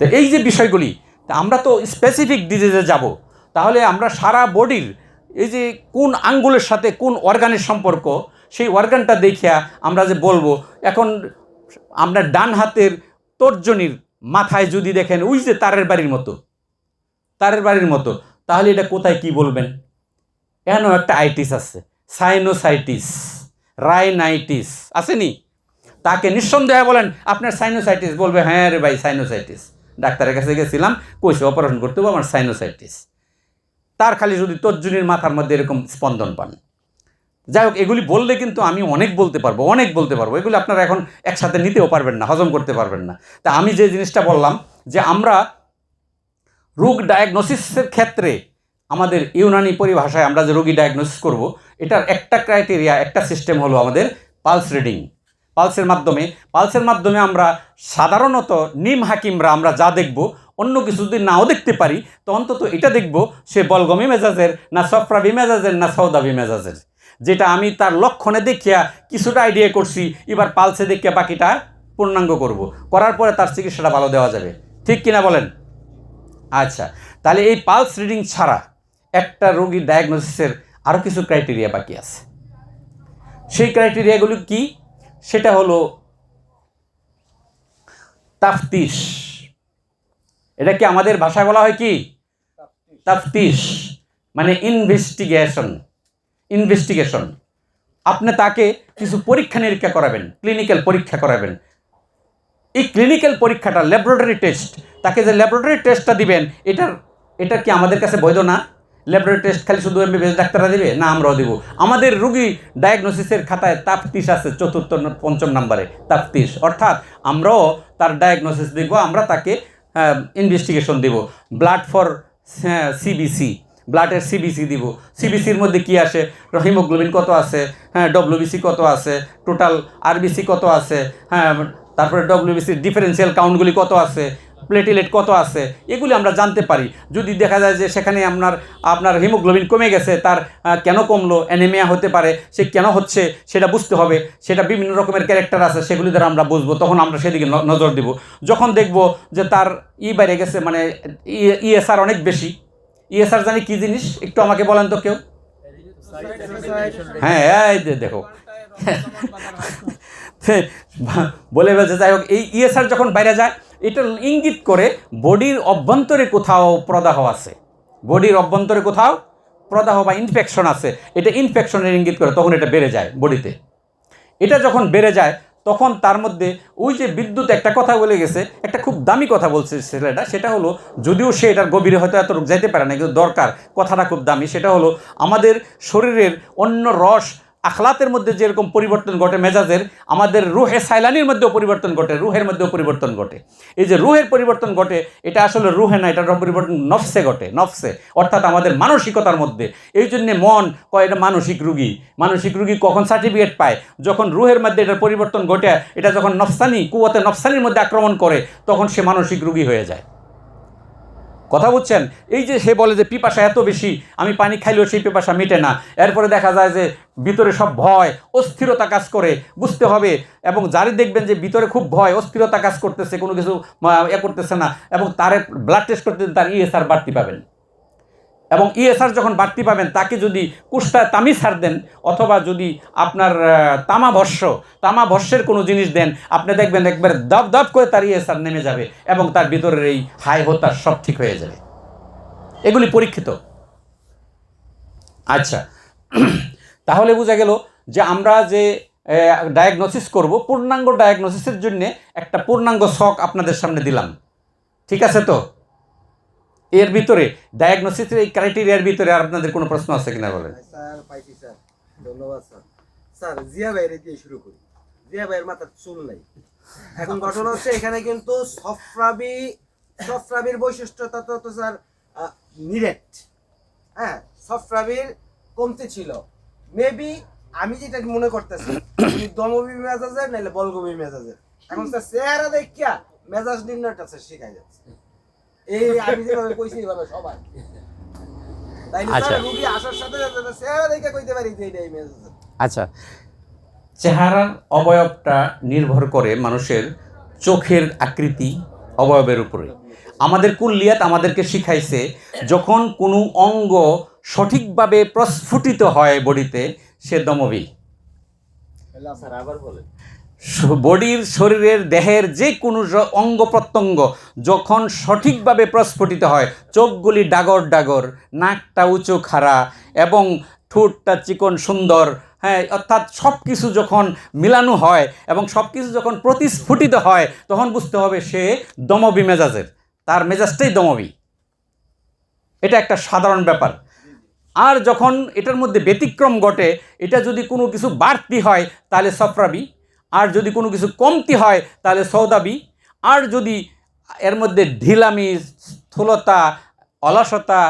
তো এই যে বিষয়গুলি, আমরা তো স্পেসিফিক ডিজিজে যাব, তাহলে আমরা সারা বডির এই যে কোন আঙ্গুলের সাথে কোন অর্গানের সম্পর্ক, সেই অর্গানটা দেখিয়া আমরা যে বলবো। এখন আমরা ডান হাতের তর্জনীর মাথায় যদি দেখেন ওই যে তারের বাড়ির মতো, তাহলে এটা কোথায় কি বলবেন? এখানেও একটা আইটিস আছে, সাইনোসাইটিস, রাইনাইটিস আসেনি? তাকে নিঃসন্দেহে বলেন আপনার সাইনোসাইটিস, বলবে হ্যাঁ রে ভাই সাইনোসাইটিস, ডাক্তারের কাছে গেছিলাম, কইছে অপারেশন করতে হবে, আমার সাইনোসাইটিস। তার খালি যদি তর্জনীর মাথার মধ্যে এরকম স্পন্দন পান। যাই হোক, এগুলি বললে কিন্তু আমি অনেক বলতে পারবো, এগুলি আপনারা এখন একসাথে নিতেও পারবেন না, হজম করতে পারবেন না। তা আমি যে জিনিসটা বললাম যে আমরা রোগ ডায়াগনোসিসের ক্ষেত্রে আমাদের ইউনানি পরিভাষায় আমরা যে রোগী ডায়াগনোসিস করব, এটার একটা ক্রাইটেরিয়া, একটা সিস্টেম হলো আমাদের পালস রিডিং। পালসের মাধ্যমে আমরা সাধারণত নিম হাকিমরা আমরা যা দেখব, অন্য কিছু যদি নাও দেখতে পারি তো অন্তত এটা দেখব সে বলগমি মেজাজের না সফরাবি মেজাজের না সৌদাবি মেজাজের, যেটা আমি তার লক্ষণে দেখিয়া কিছুটা আইডিয়া করছি, এবার পালসে দেখিয়া বাকিটা পূর্ণাঙ্গ করব, করার পরে তার চিকিৎসাটা ভালো দেওয়া যাবে, ঠিক কিনা বলেন? আচ্ছা, তাহলে এই পালস রিডিং ছাড়া একটা রোগীর ডায়াগনোসিসের আরও কিছু ক্রাইটেরিয়া বাকি আছে। সেই ক্রাইটেরিয়াগুলো কি? সেটা হলো তাফতিশ। এটা কি আমাদের ভাষায় বলা হয় কি? তাফতিশ মানে ইনভেস্টিগেশন। আপনি তাকে কিছু পরীক্ষা নিরীক্ষা করাবেন, ক্লিনিক্যাল পরীক্ষা করাবেন। এই ক্লিনিক্যাল পরীক্ষাটা ল্যাবরেটরি টেস্ট, তাকে যে ল্যাবরেটরি টেস্টটা দিবেন, এটা কি আমাদের কাছে বৈধ না? ল্যাবরেটরি টেস্ট খালি শুধু এমবিবিএস ডাক্তাররা দিবে না, আমরাও দিব। আমাদের রোগী ডায়াগনোসিসের খাতায় তাফতিশ আছে, 4-5 নম্বরে তাফতিশ, অর্থাৎ আমরাও তার ডায়াগনোসিস দিব, আমরা তাকে ইনভেস্টিগেশন দিব। ব্লাড ফর সিবিসি, ব্লাডের সিবিসি দিব, সিবিসির মধ্যে কি আসে, হিমোগ্লোবিন কত আছে, ডব্লিউবিসি কত আছে, টোটাল আরবিসি কত আছে, তারপরে ডব্লিউবিসির ডিফারেন্সিয়াল কাউন্টগুলি কত আছে, প্লেটিলেট কত আছে, এগুলি আমরা জানতে পারি। যদি দেখা যায় যে সেখানে আপনার হিমোগ্লোবিন কমে গেছে, তার কেন কমলো, অ্যানিমিয়া হতে পারে, সে কেন হচ্ছে সেটা বুঝতে হবে, সেটা বিভিন্ন রকমের ক্যারেক্টার আছে, সেগুলি দ্বারা আমরা বুঝবো, তখন আমরা সেদিকে নজর দিব। যখন দেখব যে তার বাইরে গেছে, মানে ইএসআর অনেক বেশি, ইএসআর জানি কি জিনিস একটু আমাকে বলেন তো কেউ? হ্যাঁ, এই দেখো বলে ফেলছে। যাই হোক, এই ইএসআর যখন বাইরে যায়, এটা ইঙ্গিত করে বডির অভ্যন্তরে কোথাও প্রদাহ আছে, বডির অভ্যন্তরে কোথাও প্রদাহ বা ইনফেকশন আছে, এটা ইনফেকশনের ইঙ্গিত করে, তখন এটা বেড়ে যায় বডিতে। এটা যখন বেড়ে যায় তখন তার মধ্যে ওই যে বিদ্যুৎ একটা কথা বলে গেছে, একটা খুব দামি কথা বলছে ছেলেটা, সেটা হলো, যদিও সে এটার গভীরে হয়তো এতটুকু যাইতে পারে না, কিন্তু দরকার, কথাটা খুব দামি। সেটা হলো আমাদের শরীরের অন্য রস আখলাতের মধ্যে যেরকম পরিবর্তন ঘটে মেজাজের, আমাদের রুহে সাইলানির মধ্যেও পরিবর্তন ঘটে, রুহের মধ্যেও পরিবর্তন ঘটে। এই যে রুহের পরিবর্তন ঘটে, এটা আসলে রুহে না, এটার পরিবর্তন নফসে ঘটে, নফসে, অর্থাৎ আমাদের মানসিকতার মধ্যে। এই জন্যে মন কয় এটা মানসিক রুগী। মানসিক রুগী কখন সার্টিফিকেট পায়? যখন রুহের মধ্যে এটার পরিবর্তন ঘটে, এটা যখন নফসানি কুওয়াতে নফসানির মধ্যে আক্রমণ করে, তখন সে মানসিক রুগী হয়ে যায়। কথা বুঝছেন? এই যে সে বলে যে পিপাসা এত বেশি, আমি পানি খাইলেও সেই পিপাসা মিটে না, এরপরে দেখা যায় যে ভিতরে সব ভয় অস্থিরতা কাজ করে, বুঝতে হবে। এবং যারই দেখবেন যে ভিতরে খুব ভয় অস্থিরতা কাজ করতেছে, কোনো কিছু করতেছে না, এবং তার ব্লাড টেস্ট করতে তার ইএসআর বাড়তি পাবেন। এবং ইএসআর যখন বাড়তি পাবেন, তাকে যদি কুষ্টা তামি ছাড় দেন, অথবা যদি আপনার তামাভস্যের কোনো জিনিস দেন, আপনি দেখবেন একবার দপ দপ করে তার ইএসআর নেমে যাবে, এবং তার ভিতরের এই হাই হতাশ সব ঠিক হয়ে যাবে। এগুলি পরীক্ষিত। আচ্ছা, তাহলে বোঝা গেল যে আমরা যে ডায়াগনোসিস করব, পূর্ণাঙ্গ ডায়াগনোসিসের জন্য একটা পূর্ণাঙ্গ ছক আপনাদের সামনে দিলাম। ঠিক আছে তো? এর ভিতরে ডায়াগনোসিসের এই ক্রাইটেরিয়ার ভিতরে আর আপনাদের কোনো প্রশ্ন আছে কিনা বলেন? স্যার পাইছি স্যার, ধন্যবাদ স্যার। স্যার জিয়া ভাইয়ের দিয়ে শুরু করি। জিয়া ভাইয়ের মাথার চুল নাই। এখন ঘটনা হচ্ছে এখানে কিন্তু সফরাবির বৈশিষ্ট্যটা তো স্যার নিরেট। হ্যাঁ, সফরাবির কমতে ছিল। মেবি আমি যেটা মনে করতেছি উনি দমবি মেজাজের নাইলে বলগবি মেজাজের। এখন স্যার চেহারা দেখিয়া মেজাজ নির্ণয়টা স্যার শিখাই যাচ্ছে। এই আমি যেভাবে কইছি এইভাবে সবাই। তাই না স্যার? রোগী আসার সাথে সাথে চেহারা দেখে কইতে পারি যে এইটাই মেজাজ। আচ্ছা, চেহারার অবয়বটা নির্ভর করে মানুষের চোখের আকৃতি অবয়বের উপরে। আমাদের কুল্লিয়াত আমাদেরকে শিখাইছে, যখন কোনো অঙ্গ সঠিকভাবে প্রস্ফুটিত হয় বডিতে, সে দমবি। স্যার আবার বলেন। বডির শরীরের দেহের যে কোনো অঙ্গ প্রত্যঙ্গ যখন সঠিকভাবে প্রস্ফুটিত হয়, চোখগুলি ডাগর ডাগর, নাকটা উঁচু খাড়া, এবং ঠোঁটটা চিকন সুন্দর, হ্যাঁ, অর্থাৎ সব কিছু যখন মিলানো হয় এবং সব কিছু যখন প্রতিস্ফুটিত হয়, তখন বুঝতে হবে সে দমবি মেজাজের, তার মেজাজটাই দমবি। এটা একটা সাধারণ ব্যাপার। আর যখন এটার মধ্যে ব্যতিক্রম ঘটে, এটা যদি কোনো কিছু বাড়তি হয় তাহলে সফরাবি, আর যদি কোনো কিছু কমতি হয় তাহলে সৌদাবি, আর যদি এর মধ্যে ঢিলামি, স্থূলতা, অলসতা,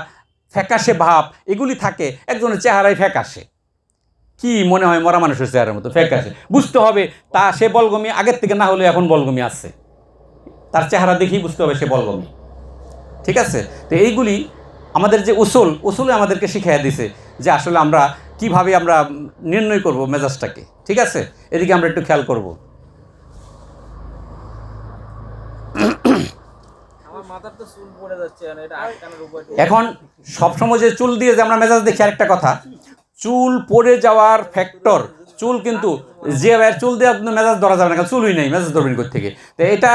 ফ্যাকাশে ভাব এগুলি থাকে, একজনের চেহারায় ফ্যাকাশে, কি মনে হয় মরা মানুষের চেহারার মতো ফ্যাকাশে, বুঝতে হবে তা সে বলগমি আগের থেকে না হলে এখন বলগমি আসছে, তার চেহারা দেখেই বুঝতে হবে সে বলগমি। ঠিক আছে? তো এইগুলি আমাদের যে উসুলে আমাদেরকে শিখিয়ে দিছে যে আসলে আমরা কিভাবে আমরা নির্ণয় করব মেজাজটাকে। ঠিক আছে? এদিকে আমরা একটু খেয়াল করব। আমার মাথার তো চুল পড়ে যাচ্ছে, এটা আটকানোর উপায়। এখন সবসময় যে চুল দিয়ে যে আমরা মেজাজ দেখি, আরেকটা কথা, চুল পড়ে যাওয়ার ফ্যাক্টর, চুল কিন্তু যে চুল দিয়ে মেজাজ ধরা যাবে না, কারণ চুলই নেই, মেজাজ ধরবেন কোথা থেকে? তো এটা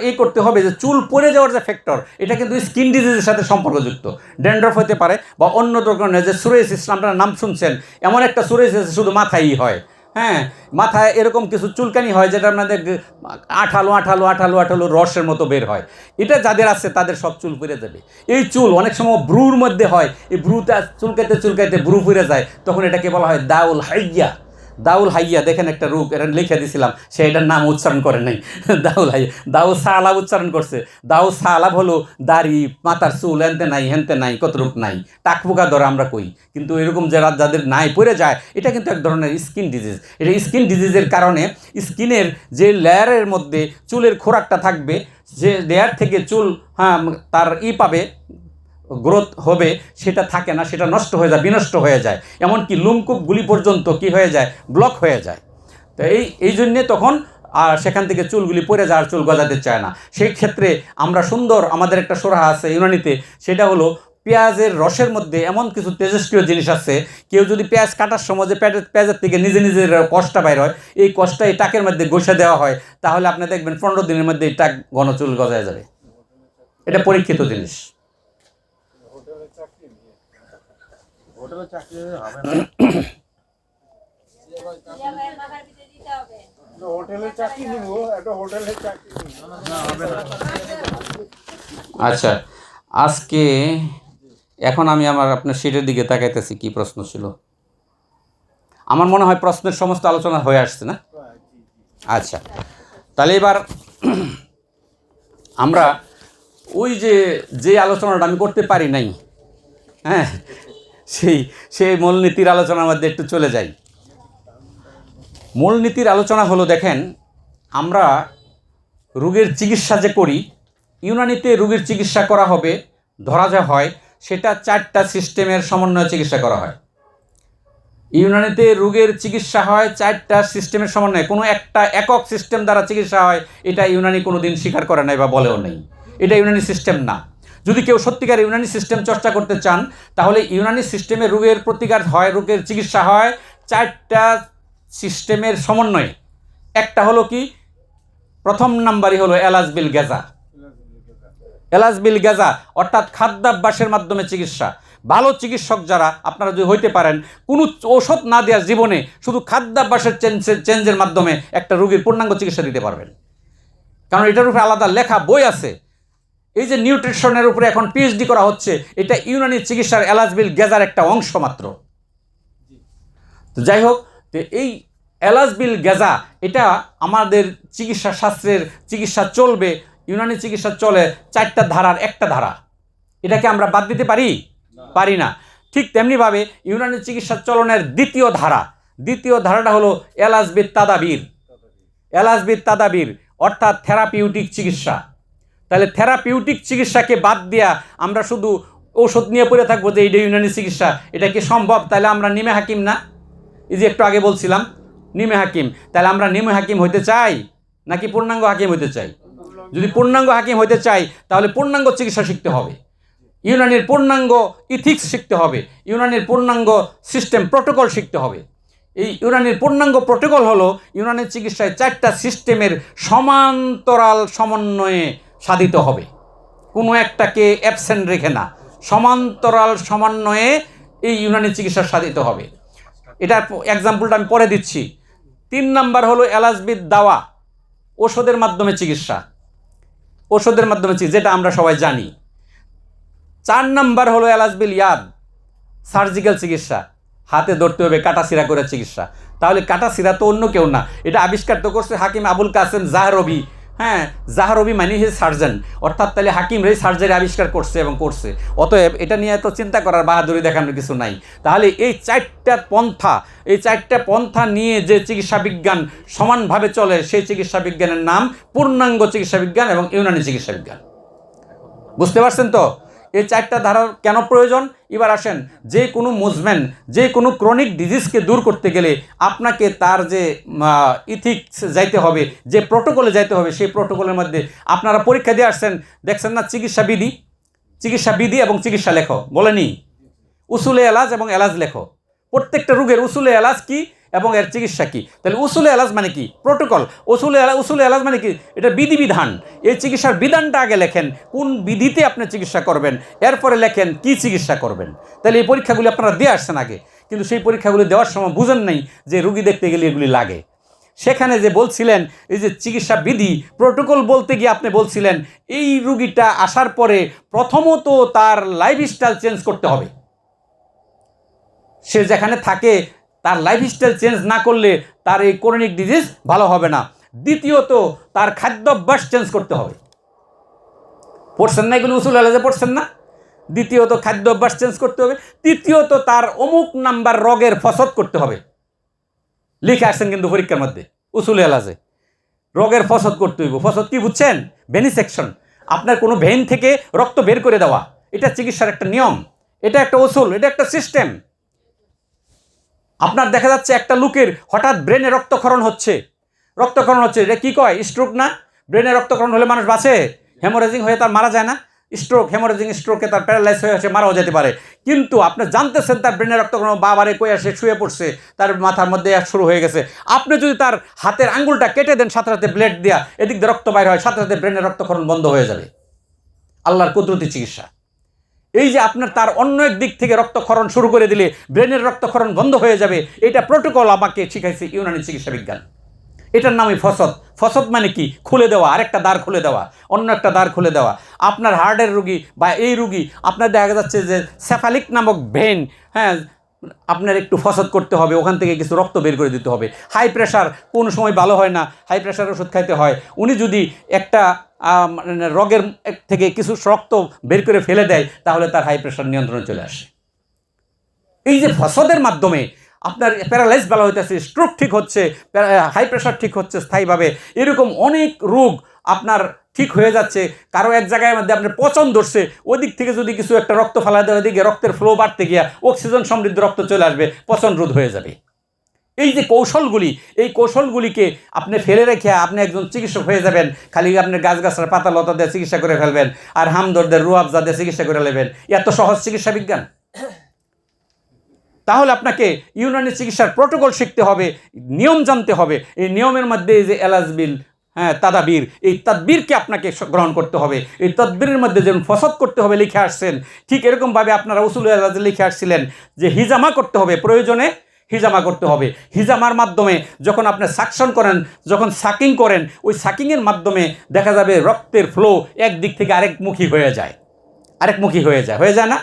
এই করতে হবে যে চুল পড়ে যাওয়ার যে ফ্যাক্টর, এটা কিন্তু স্কিন ডিজিজের সাথে সম্পর্কযুক্ত। ড্যান্ড্রফ হতে পারে বা অন্য ধরনের, যে সুরেসিস, আপনারা নাম শুনছেন, এমন একটা সুরেসিস শুধু মাথায়ই হয়। হ্যাঁ, মাথায় এরকম কিছু চুলকানি হয় যেটা আপনাদের আঠালো আঠালো আঠালো আঠালো রসের মতো বের হয়। এটা যাদের আছে তাদের সব চুল পড়ে যাবে। এই চুল অনেক সময় ব্রুর মধ্যে হয়, এই ব্রুতে চুলকাইতে চুলকাইতে ব্রু পড়ে যায়, তখন এটাকে বলা হয় দাউল হাইয়া। দাউল হাইয়া, দেখেন একটা রোগ, এটা লিখে দিয়েছিলাম, সে এটার নাম উচ্চারণ করে নাই। দাউল হাইয়া, দাউ সালাব উচ্চারণ করছে। দাউ সালাব হলো দাড়ি, মাথার চুল হেনতে নাই, হেনতে নাই, কত রূপ নাই, টাকপোকা ধরে আমরা কই, কিন্তু এরকম যাদের নাই পড়ে যায়, এটা কিন্তু এক ধরনের স্কিন ডিজিজ। এটা স্কিন ডিজিজের কারণে স্কিনের যে লেয়ারের মধ্যে চুলের খোরাকটা থাকবে, যে লেয়ার থেকে চুল তার পাবে, গ্রোথ হবে, সেটা থাকে না, সেটা নষ্ট হয়ে যায়, বিনষ্ট হয়ে যায়, এমনকি লোমকূপগুলি পর্যন্ত কি হয়ে যায়, ব্লক হয়ে যায়। তো এই জন্যে তখন আর সেখান থেকে চুলগুলি পড়ে যায়, আর চুল গজাতে চায় না। সেই ক্ষেত্রে আমরা সুন্দর, আমাদের একটা সোরাহা আছে ইউনানিতে, সেটা হলো পেঁয়াজের রসের মধ্যে এমন কিছু তেজস্ক্রিয় জিনিস আছে, কেউ যদি পেঁয়াজ কাটার সময় যে পেঁয়াজের থেকে নিজের কষ্টটা বাইর হয়, এই কষ্টটা এই টাকের মধ্যে ঘষে দেওয়া হয়, তাহলে আপনি দেখবেন 15 দিনের মধ্যে এই টাক ঘন চুল গজায় যাবে। এটা পরীক্ষিত জিনিস। হোটেলে চাকরি হবে না। হোটেলে চাকরি নিব, একটা হোটেলে চাকরি নিব। না হবে না। আচ্ছা, আজকে এখন আমি আপনার সিটের দিকে তাকাইতেছি, কি প্রশ্ন ছিল। আমার মনে হয় প্রশ্নের সমস্ত আলোচনা হয়ে আসছে না? আচ্ছা, তাহলে এবার আমরা ওই যে আলোচনাটা আমি করতে পারি নাই, হ্যাঁ, সেই মূলনীতির আলোচনার মধ্যে একটু চলে যাই। মূলনীতির আলোচনা হলো, দেখেন, আমরা রোগের চিকিৎসা যে করি, ইউনানিতে রোগের চিকিৎসা করা হবে, ধরা যা হয় সেটা 4টা সিস্টেমের সমন্বয়ে চিকিৎসা করা হয়। ইউনানিতে রোগের চিকিৎসা হয় 4টা সিস্টেমের সমন্বয়ে, কোনো একটা একক সিস্টেম দ্বারা চিকিৎসা হয় এটা ইউনানি কোনো দিন স্বীকার করে নাই বা বলেও নেই। এটা ইউনানি সিস্টেম না। যদি কেউ সত্যিকার ইউনানি সিস্টেম চর্চা করতে চান, তাহলে ইউনানি সিস্টেমে রোগের প্রতিকার হয়, রোগের চিকিৎসা হয় 4টা সিস্টেমের সমন্বয়ে। একটা হলো কি, প্রথম নাম্বারই হলো এলাজ বিল গাজা। এলাজ বিল গাজা অর্থাৎ খাদ্যাভ্যাসের মাধ্যমে চিকিৎসা। ভালো চিকিৎসক যারা, আপনারা যদি হইতে পারেন, কোনো ঔষধ না দেওয়ার জীবনে শুধু খাদ্যাভ্যাসের চেঞ্জের মাধ্যমে একটা রোগীর পূর্ণাঙ্গ চিকিৎসা দিতে পারবেন। কারণ এটার উপরে আলাদা লেখা বই আছে। এই যে নিউট্রিশনের উপরে এখন পিএইচডি করা হচ্ছে, এটা ইউনানি চিকিৎসার এলাজ বিল গাজার একটা অংশ মাত্র। তো যাই হোক, তো এই এলাজ বিল গাজা এটা আমাদের চিকিৎসা শাস্ত্রের চিকিৎসা চলবে, ইউনানি চিকিৎসা চলে 4টা ধারার একটা ধারা। এটাকে আমরা বাদ দিতে পারি না। ঠিক তেমনিভাবে ইউনানি চিকিৎসা চলনের দ্বিতীয় ধারাটা হলো এলাজ বিল তাদাবির। এলাজ বিল তাদাবির অর্থাৎ থেরাপিউটিক চিকিৎসা। তাহলে থেরাপিউটিক চিকিৎসাকে বাদ দিয়া আমরা শুধু ঔষধ নিয়ে পড়ে থাকবো যে এইটা ইউনানি চিকিৎসা, এটা কি সম্ভব? তাহলে আমরা নিমে হাকিম না? এই যে একটু আগে বলছিলাম নিমে হাকিম, তাহলে আমরা নিমে হাকিম হইতে চাই নাকি পূর্ণাঙ্গ হাকিম হইতে চাই? যদি পূর্ণাঙ্গ হাকিম হইতে চাই তাহলে পূর্ণাঙ্গ চিকিৎসা শিখতে হবে, ইউনানির পূর্ণাঙ্গ ইথিক্স শিখতে হবে, ইউনানির পূর্ণাঙ্গ সিস্টেম প্রটোকল শিখতে হবে। এই ইউনানির পূর্ণাঙ্গ প্রটোকল হলো ইউনানির চিকিৎসায় 4টা সিস্টেমের সমান্তরাল সমন্বয়ে সাধিত হবে, কোনো একটাকে অ্যাবসেন্ট রেখে না, সমান্তরাল সমন্বয়ে এই ইউনানি চিকিৎসা সাধিত হবে। এটার এক্সাম্পলটা আমি পরে দিচ্ছি। 3 নাম্বার হলো এলাজ বিল দাওয়া, ওষুধের মাধ্যমে চিকিৎসা, যেটা আমরা সবাই জানি। 4 নাম্বার হলো এলাজ বিল ইয়াদ, সার্জিক্যাল চিকিৎসা, হাতে ধরতে হবে, কাটাছিরা করে চিকিৎসা। তাহলে কাটাছিরা তো অন্য কেউ না, এটা আবিষ্কার তো করছে হাকিম আবুল কাসেম জাহরবি। হ্যাঁ, জাহরবি মানে হে সার্জন, অর্থাৎ তাহলে হাকিম রে সার্জারি আবিষ্কার করছে এবং করছে। অতএব এটা নিয়ে এত চিন্তা করার, বাহাদুরি দেখানোর কিছু নাই। তাহলে এই 4টা পন্থা নিয়ে যে চিকিৎসা বিজ্ঞান সমানভাবে চলে, সেই চিকিৎসা বিজ্ঞানের নাম পূর্ণাঙ্গ চিকিৎসা বিজ্ঞান এবং ইউনানি চিকিৎসা বিজ্ঞান। বুঝতে পারছেন তো এই 4টা ধারার কেন প্রয়োজন? এবার আসেন, যে কোনো মুজমেন, যে কোনো ক্রনিক ডিজিজকে দূর করতে গেলে আপনাকে তার যে ইথিক্স যাইতে হবে, যে প্রোটোকলে যাইতে হবে, সেই প্রোটোকলের মধ্যে আপনারা পরীক্ষা দিয়ে আসছেন, দেখছেন না, চিকিৎসা বিধি এবং চিকিৎসা লেখো বলেনি, উসুলে এলাজ এবং এলাজ লেখো। প্রত্যেকটা রোগের উসুলে এলাজ কি এবং এর চিকিৎসা কি। তাহলে উসুলে এলাজ মানে কি? প্রোটোকল। উসুলে এলাজ মানে কি? এটা বিধিবিধান। এই চিকিৎসার বিধানটা আগে লেখেন, কোন বিধিতে আপনি চিকিৎসা করবেন, এরপরে লেখেন কি চিকিৎসা করবেন। তাহলে এই পরীক্ষাগুলি আপনারা দিয়ে আসছেন আগে, কিন্তু সেই পরীক্ষাগুলি দেওয়ার সময় বুঝেন নাই যে রুগী দেখতে গেলে এগুলি লাগে। সেখানে যে বলছিলেন এই যে চিকিৎসা বিধি, প্রোটোকল বলতে গিয়ে আপনি বলছিলেন এই রুগীটা আসার পরে প্রথমত তার লাইফস্টাইল চেঞ্জ করতে হবে। সে যেখানে থাকে তার লাইফস্টাইল চেঞ্জ না করলে তার এই ক্রনিক ডিজিজ ভালো হবে না। দ্বিতীয়ত তার খাদ্যাভ্যাস চেঞ্জ করতে হবে। পড়ছেন না এগুলো? উসুল এলাজে পড়ছেন না? দ্বিতীয়ত খাদ্যাভ্যাস চেঞ্জ করতে হবে। তৃতীয়ত তার অমুক নাম্বার রোগের ফসদ করতে হবে। লিখে আসছেন কিন্তু পরীক্ষার মধ্যে উসুল এলাজে রোগের ফসদ করতে হইব। ফসদ কি বুঝছেন? ভেনিসেকশন, আপনার কোনো ভেন থেকে রক্ত বের করে দেওয়া। এটা চিকিৎসার একটা নিয়ম, এটা একটা উসুল, এটা একটা সিস্টেম। আপনার দেখা যাচ্ছে একটা লোকের হঠাৎ ব্রেনে রক্তক্ষরণ হচ্ছে, এটা কি কয়? স্ট্রোক না? ব্রেনে রক্তক্ষরণ হলে মানুষ বাঁচে? হেমোরেজিং হয়ে তার মারা যায় না? স্ট্রোকে তার প্যারালাইজ হয়ে আসে, মারাও যেতে পারে। কিন্তু আপনি জানতেছেন তার ব্রেনে রক্তক্ষরণ, বাবারে কই আসে শুয়ে পড়ছে, তার মাথার মধ্যে শুরু হয়ে গেছে। আপনি যদি তার হাতের আঙ্গুলটা কেটে দেন সাথে সাথে ব্লেড দিয়া, এদিক দিয়ে রক্ত বাইর হয়, সাথে সাথে ব্রেনের রক্তক্ষরণ বন্ধ হয়ে যাবে। আল্লাহর কুদরতি চিকিৎসা। এই যে আপনার তার অন্য এক দিক থেকে রক্তক্ষরণ শুরু করে দিলে ব্রেনের রক্তক্ষরণ বন্ধ হয়ে যাবে, এটা প্রোটোকল আমাকে শিখাইছে ইউনানি চিকিৎসা বিজ্ঞান। এটার নামই ফসদ। ফসদ মানে কি? খুলে দেওয়া, আরেকটা দ্বার খুলে দেওয়া, অন্য একটা দ্বার খুলে দেওয়া। আপনার হার্টের রুগী বা এই রুগী, আপনার দেখা যাচ্ছে যে সেফালিক নামক ভেন, হ্যাঁ, আপনার একটু ফসদ করতে হবে, ওখান থেকে কিছু রক্ত বের করে দিতে হবে। হাই প্রেশার কোনো সময় ভালো হয় না, হাই প্রেশার ওষুধ খাইতে হয়। উনি যদি একটা মানে রগের থেকে কিছু রক্ত বের করে ফেলে দেয়, তাহলে তার হাই প্রেশার নিয়ন্ত্রণে চলে আসে। এই যে ফসদের মাধ্যমে আপনার প্যারালাইজ ভালো হইতেছে, স্ট্রোক ঠিক হচ্ছে, হাই প্রেশার ঠিক হচ্ছে স্থায়ীভাবে, এরকম অনেক রোগ আপনার ঠিক হয়ে যাচ্ছে। কারো এক জায়গায় মধ্যে আপনার পচন ধরছে, ওই দিক থেকে যদি কিছু একটা রক্ত ফেলা দেয়, ওইদিকে রক্তের ফ্লো বাড়তে গিয়া অক্সিজেন সমৃদ্ধ রক্ত চলে আসবে, পচন রোধ হয়ে যাবে। এই যে কৌশলগুলি, এই কৌশলগুলিকে আপনি ফেলে রেখে আপনি একজন চিকিৎসক হয়ে যাবেন, খালি আপনার গাছগাছরা পাতা লতা দিয়ে চিকিৎসা করে ফেলবেন, আর হামদর্দের রুয়াবজা দিয়ে চিকিৎসা করে নেবেন। এত সহজ চিকিৎসা বিজ্ঞান? তাহলে আপনাকে ইউনানি চিকিৎসার প্রোটোকল শিখতে হবে, নিয়ম জানতে হবে। এই নিয়মের মধ্যে এই যে এলাজবিল, হ্যাঁ, তাদাবির, এই তাদবিরকে আপনাকে গ্রহণ করতে হবে। এই তদবিরের মধ্যে যেমন ফসদ করতে হবে লিখে আসছেন, ঠিক এরকমভাবে আপনারা উসুল এলাজে লিখে আসছিলেন যে হিজামা করতে হবে, প্রয়োজনে হিজামা করতে হবে। হিজামার মাধ্যমে যখন আপনি সাকশন করেন, যখন সাকিং করেন, ওই সাকিংয়ের মাধ্যমে দেখা যাবে রক্তের ফ্লো একদিক থেকে আরেকমুখী হয়ে যায়, আরেকমুখী হয়ে যায় না?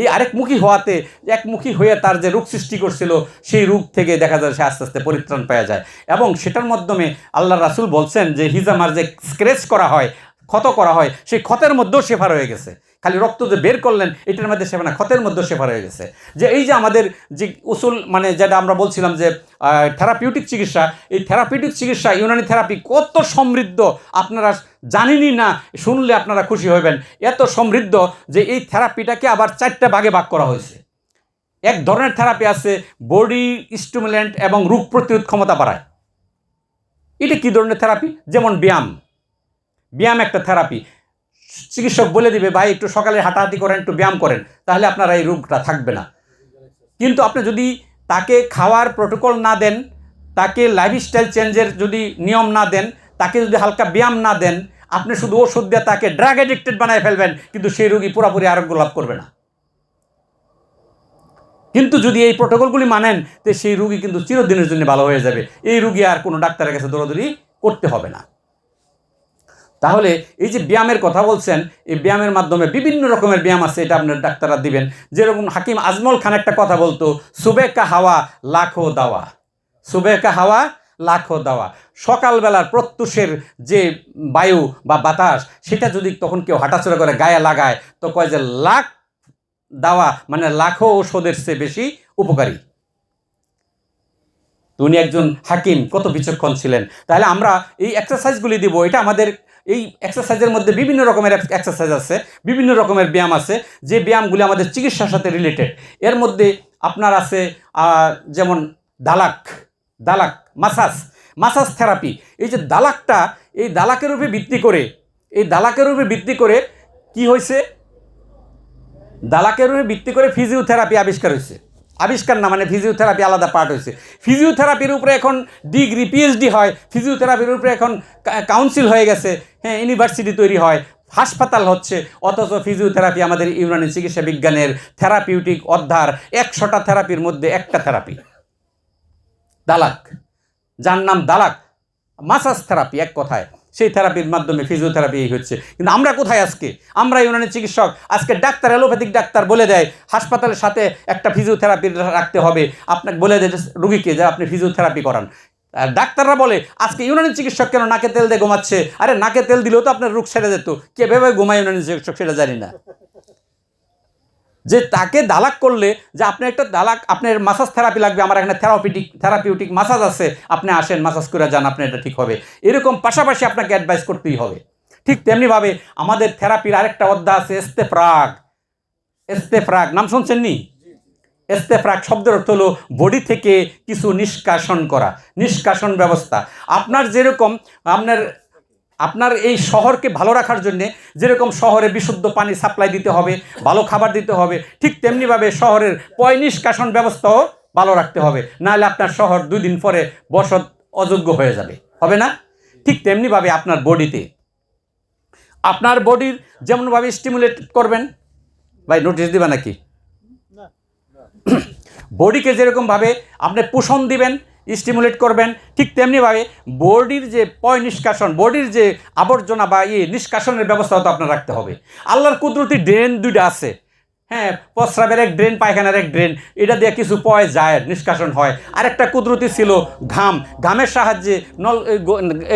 এই আরেকমুখী হওয়াতে একমুখী হয়ে তার যে রোগ সৃষ্টি করছিল, সেই রোগ থেকে দেখা যায় সে আস্তে আস্তে পরিত্রাণ পাওয়া যায়। এবং সেটার মাধ্যমে আল্লাহ রাসূল বলছেন যে হিজামার যে স্ক্র্যাচ করা হয়, ক্ষত করা হয়, সেই ক্ষতের মধ্যেও শেফা রয়ে গেছে। খালি রক্ত যে বের করলেন এটার মধ্যে শেফা না, ক্ষতের মধ্যেও শেফা রয়ে গেছে। যে এই যে আমাদের যে উসুল, মানে যেটা আমরা বলছিলাম যে থেরাপিউটিক চিকিৎসা, এই থেরাপিউটিক চিকিৎসা ইউনানি থেরাপি কত সমৃদ্ধ আপনারা জানেনই না, শুনলে আপনারা খুশি হবেন। এত সমৃদ্ধ যে এই থেরাপিটাকে আবার 4টা ভাগে ভাগ করা হয়েছে। এক ধরনের থেরাপি আছে বডি স্টিমুল্যান্ট এবং রোগ প্রতিরোধ ক্ষমতা বাড়ায়। এটা কি ধরনের থেরাপি? যেমন ব্যায়াম, ব্যায়াম একটা থেরাপি। চিকিৎসক বলে দিবে ভাই একটু সকালে হাঁটাহাঁটি করেন, একটু ব্যায়াম করেন, তাহলে আপনার এই রোগটা থাকবে না। কিন্তু আপনি যদি তাকে খাওয়ার প্রোটোকল না দেন, তাকে লাইফস্টাইল চেঞ্জের যদি নিয়ম না দেন, তাকে যদি হালকা ব্যায়াম না দেন, আপনি শুধু ওষুধ দিয়ে তাকে ড্রাগ অ্যাডিক্টেড বানায় ফেলবেন, কিন্তু সেই রোগী পুরোপুরি আরোগ্য লাভ করবে না। কিন্তু যদি এই প্রোটোকলগুলি মানেন, তো সেই রোগী কিন্তু চিরদিনের জন্য ভালো হয়ে যাবে। এই রোগী আর কোনো ডাক্তারের কাছে দৌড়াদৌড়ি করতে হবে না। তাহলে এই যে ব্যায়ামের কথা বলছেন, এই ব্যায়ামের মাধ্যমে বিভিন্ন রকমের ব্যায়াম আছে, এটা আপনার ডাক্তাররা দিবেন। যেরকম হাকিম আজমল খান একটা কথা বলতো, সুবেহ কা হাওয়া লাখো দাওয়া, সুবেহ কা হাওয়া লাখো দাওয়া। সকালবেলার প্রত্যুষের যে বায়ু বা বাতাস, সেটা যদি তখন কেউ হাঁটাচলা করে গায়ে লাগায়, তো কয় যে লাখ দাওয়া, মানে লাখো ঔষধের চেয়ে বেশি উপকারী। তো উনি একজন হাকিম, কত বিচক্ষণ ছিলেন। তাহলে আমরা এই এক্সারসাইজগুলি দিব। এটা আমাদের এই এক্সারসাইজের মধ্যে বিভিন্ন রকমের এক্সারসাইজ আছে, বিভিন্ন রকমের ব্যায়াম আছে, যে ব্যায়ামগুলি আমাদের চিকিৎসার সাথে রিলেটেড। এর মধ্যে আপনার আছে যেমন দালাক, দালাক মাসাজ, মাসাজ থেরাপি। এই যে দালাকটা, এই দালাকের উপরে ভিত্তি করে, এই দালাকের উপরে ভিত্তি করে কি হয়েছে, দালাকের উপরে ভিত্তি করে ফিজিওথেরাপি আবিষ্কার হয়েছে। আবিষ্কার না, মানে ফিজিওথেরাপি আলাদা পার্ট হয়েছে। ফিজিওথেরাপির উপরে এখন ডিগ্রি, পিএইচডি হয়। ফিজিওথেরাপির উপরে এখন কাউন্সিল হয়ে গেছে, হ্যাঁ, ইউনিভার্সিটি তৈরি হয়, হাসপাতাল হচ্ছে। অথচ ফিজিওথেরাপি আমাদের ইউনানি চিকিৎসা বিজ্ঞানের থেরাপিউটিক অধ্যার 100টা থেরাপির মধ্যে একটা থেরাপি দালাক, যার নাম দালাক মাসাজ থেরাপি। এক কথায় সেই থেরাপির মাধ্যমে ফিজিওথেরাপি হচ্ছে। কিন্তু আমরা কোথায় আজকে? আমরা ইউনানি চিকিৎসক, আজকে ডাক্তার, অ্যালোপ্যাথিক ডাক্তার বলে দেয় হাসপাতালের সাথে একটা ফিজিওথেরাপি রাখতে হবে, আপনাকে বলে দেয় রুগীকে যে আপনি ফিজিওথেরাপি করান। আর ডাক্তাররা বলে আজকে ইউনানি চিকিৎসক কেন নাকে তেল দিয়ে ঘুমাচ্ছে? আরে নাকে তেল দিলেও তো আপনার রোগ সেরে যেত। কীভাবে ঘুমায় ইউনানি চিকিৎসক সেটা জানি না। যে তাকে দালাক করলে যে আপনি একটা দালাক, আপনার মাসাজ থেরাপি লাগবে, আমার এখানে থেরাপিউটিক মাসাজ আছে, আপনি আসেন মাসাজ করে যান, আপনি এটা ঠিক হবে। এরকম পাশাপাশি আপনাকে অ্যাডভাইস করতেই হবে। ঠিক তেমনিভাবে আমাদের থেরাপির আরেকটা অধ্যায় আছে ইস্তেফরাগ। ইস্তেফরাগ নাম শুনছেন নি? ইস্তেফরাগ শব্দের অর্থ হলো বডি থেকে কিছু নিষ্কাশন করা, নিষ্কাশন ব্যবস্থা। আপনার যেরকম আপনার এই শহরকে ভালো রাখার জন্যে যেরকম শহরে বিশুদ্ধ পানি সাপ্লাই দিতে হবে, ভালো খাবার দিতে হবে, ঠিক তেমনিভাবে শহরের পয় নিষ্কাশন ব্যবস্থাও ভালো রাখতে হবে। নাহলে আপনার শহর 2 দিন পরে বসত অযোগ্য হয়ে যাবে, হবে না? ঠিক তেমনিভাবে আপনার বডিতে, আপনার বডির যেমনভাবে স্টিমুলেট করবেন, ভাই নোটিশ দিবা নাকি? বডিকে যেরকমভাবে আপনি পোষণ দিবেন, স্টিমুলেট করবেন, ঠিক তেমনিভাবে বডির যে পয় নিষ্কাশন, বডির যে আবর্জনা বা নিষ্কাশনের ব্যবস্থাও তো আপনার রাখতে হবে। আল্লাহর কুদরতি ড্রেন দুইটা আছে, হ্যাঁ, প্রস্রাবের এক ড্রেন, পায়খানার এক ড্রেন, এটা দিয়ে কিছু পয় যায়, নিষ্কাশন হয়। আরেকটা কুদরতি ছিল ঘাম, ঘামের সাহায্যে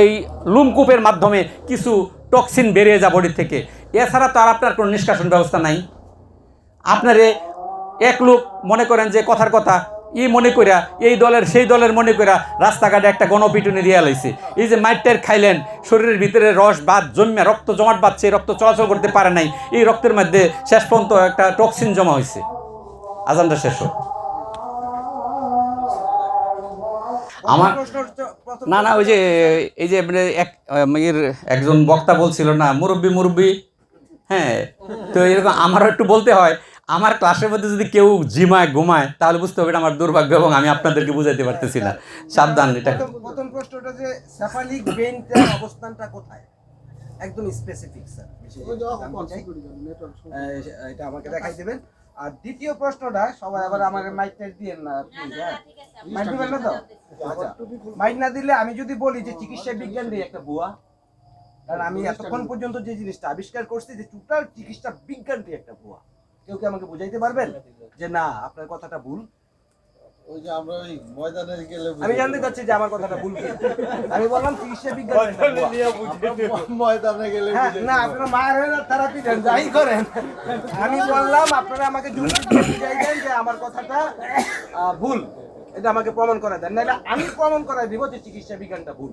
এই লুমকূপের মাধ্যমে কিছু টক্সিন বেরিয়ে যায় বডি থেকে। এছাড়া তো আর আপনার কোনো নিষ্কাশন ব্যবস্থা নাই। আপনারে এক লোক মনে করেন যে কথার কথা মনে করিয়া এই দলের সেই দলের মনে করিয়া রাস্তাঘাটে একটা গণপিটুনি দিয়ে লাইছে। এই যে মাইটের খাইলেন, শরীরের ভিতরে রস বাদ জমে রক্ত জমাট বাঁধছে, রক্ত চলাচল করতে পারে নাই, এই রক্তের মধ্যে শেষ পর্যন্ত একটা টক্সিন জমা হয়েছে। আজানটা শেষ হোক। আমার না না ওই যে এই যে একজন বক্তা বলছিল না, মুরব্বী, হ্যাঁ, তো এরকম আমারও একটু বলতে হয়। আমার ক্লাসের মধ্যে যদি কেউ জিমায় ঘুমায় তাহলে বুঝতে হবে এটা আমার দুর্ভাগ্য এবং আমি আপনাদেরকে বুঝাইতে পারতেছি না। সাবধান। এটা প্রথম প্রশ্নটা যে সেফালিক ব্রেনটার অবস্থানটা কোথায়, একদম স্পেসিফিক স্যার, এটা আমাকে দেখাই দেবেন। আর দ্বিতীয় প্রশ্নটা সবাই আবার আমার মাইকটা দিয়েন না প্লিজ, হ্যাঁ মাইক দিবেন না তো? আচ্ছা, মাইক না দিলে আমি যদি বলি যে চিকিৎসা বিজ্ঞান দিয়ে একটা ভুয়া, কারণ আমি এতক্ষণ পর্যন্ত যে জিনিসটা আবিষ্কার করছি যে টোটাল চিকিৎসা বিজ্ঞানটি একটা ভুয়া, কেউ কি আমাকে বুঝাইতে পারবেন যে না আপনার কথাটা ভুল? ওই যে আমরা ওই ময়দানে গেলে আমি জানতে চাচ্ছি যে আমার কথাটা ভুল কি। আমি বললাম চিকিৎসা বিজ্ঞান ময়দানে গেলে না, আপনারা মায়ের হয়ে থেরাপি দেন, যাই করেন। আমি বললাম আপনারা আমাকে যুক্তি দিয়ে বুঝাই দেন যে আমার কথাটা ভুল, এটা আমাকে প্রমাণ করে দেন, নাহলে আমি প্রমাণ করাই দিব যে চিকিৎসা বিজ্ঞানটা ভুল।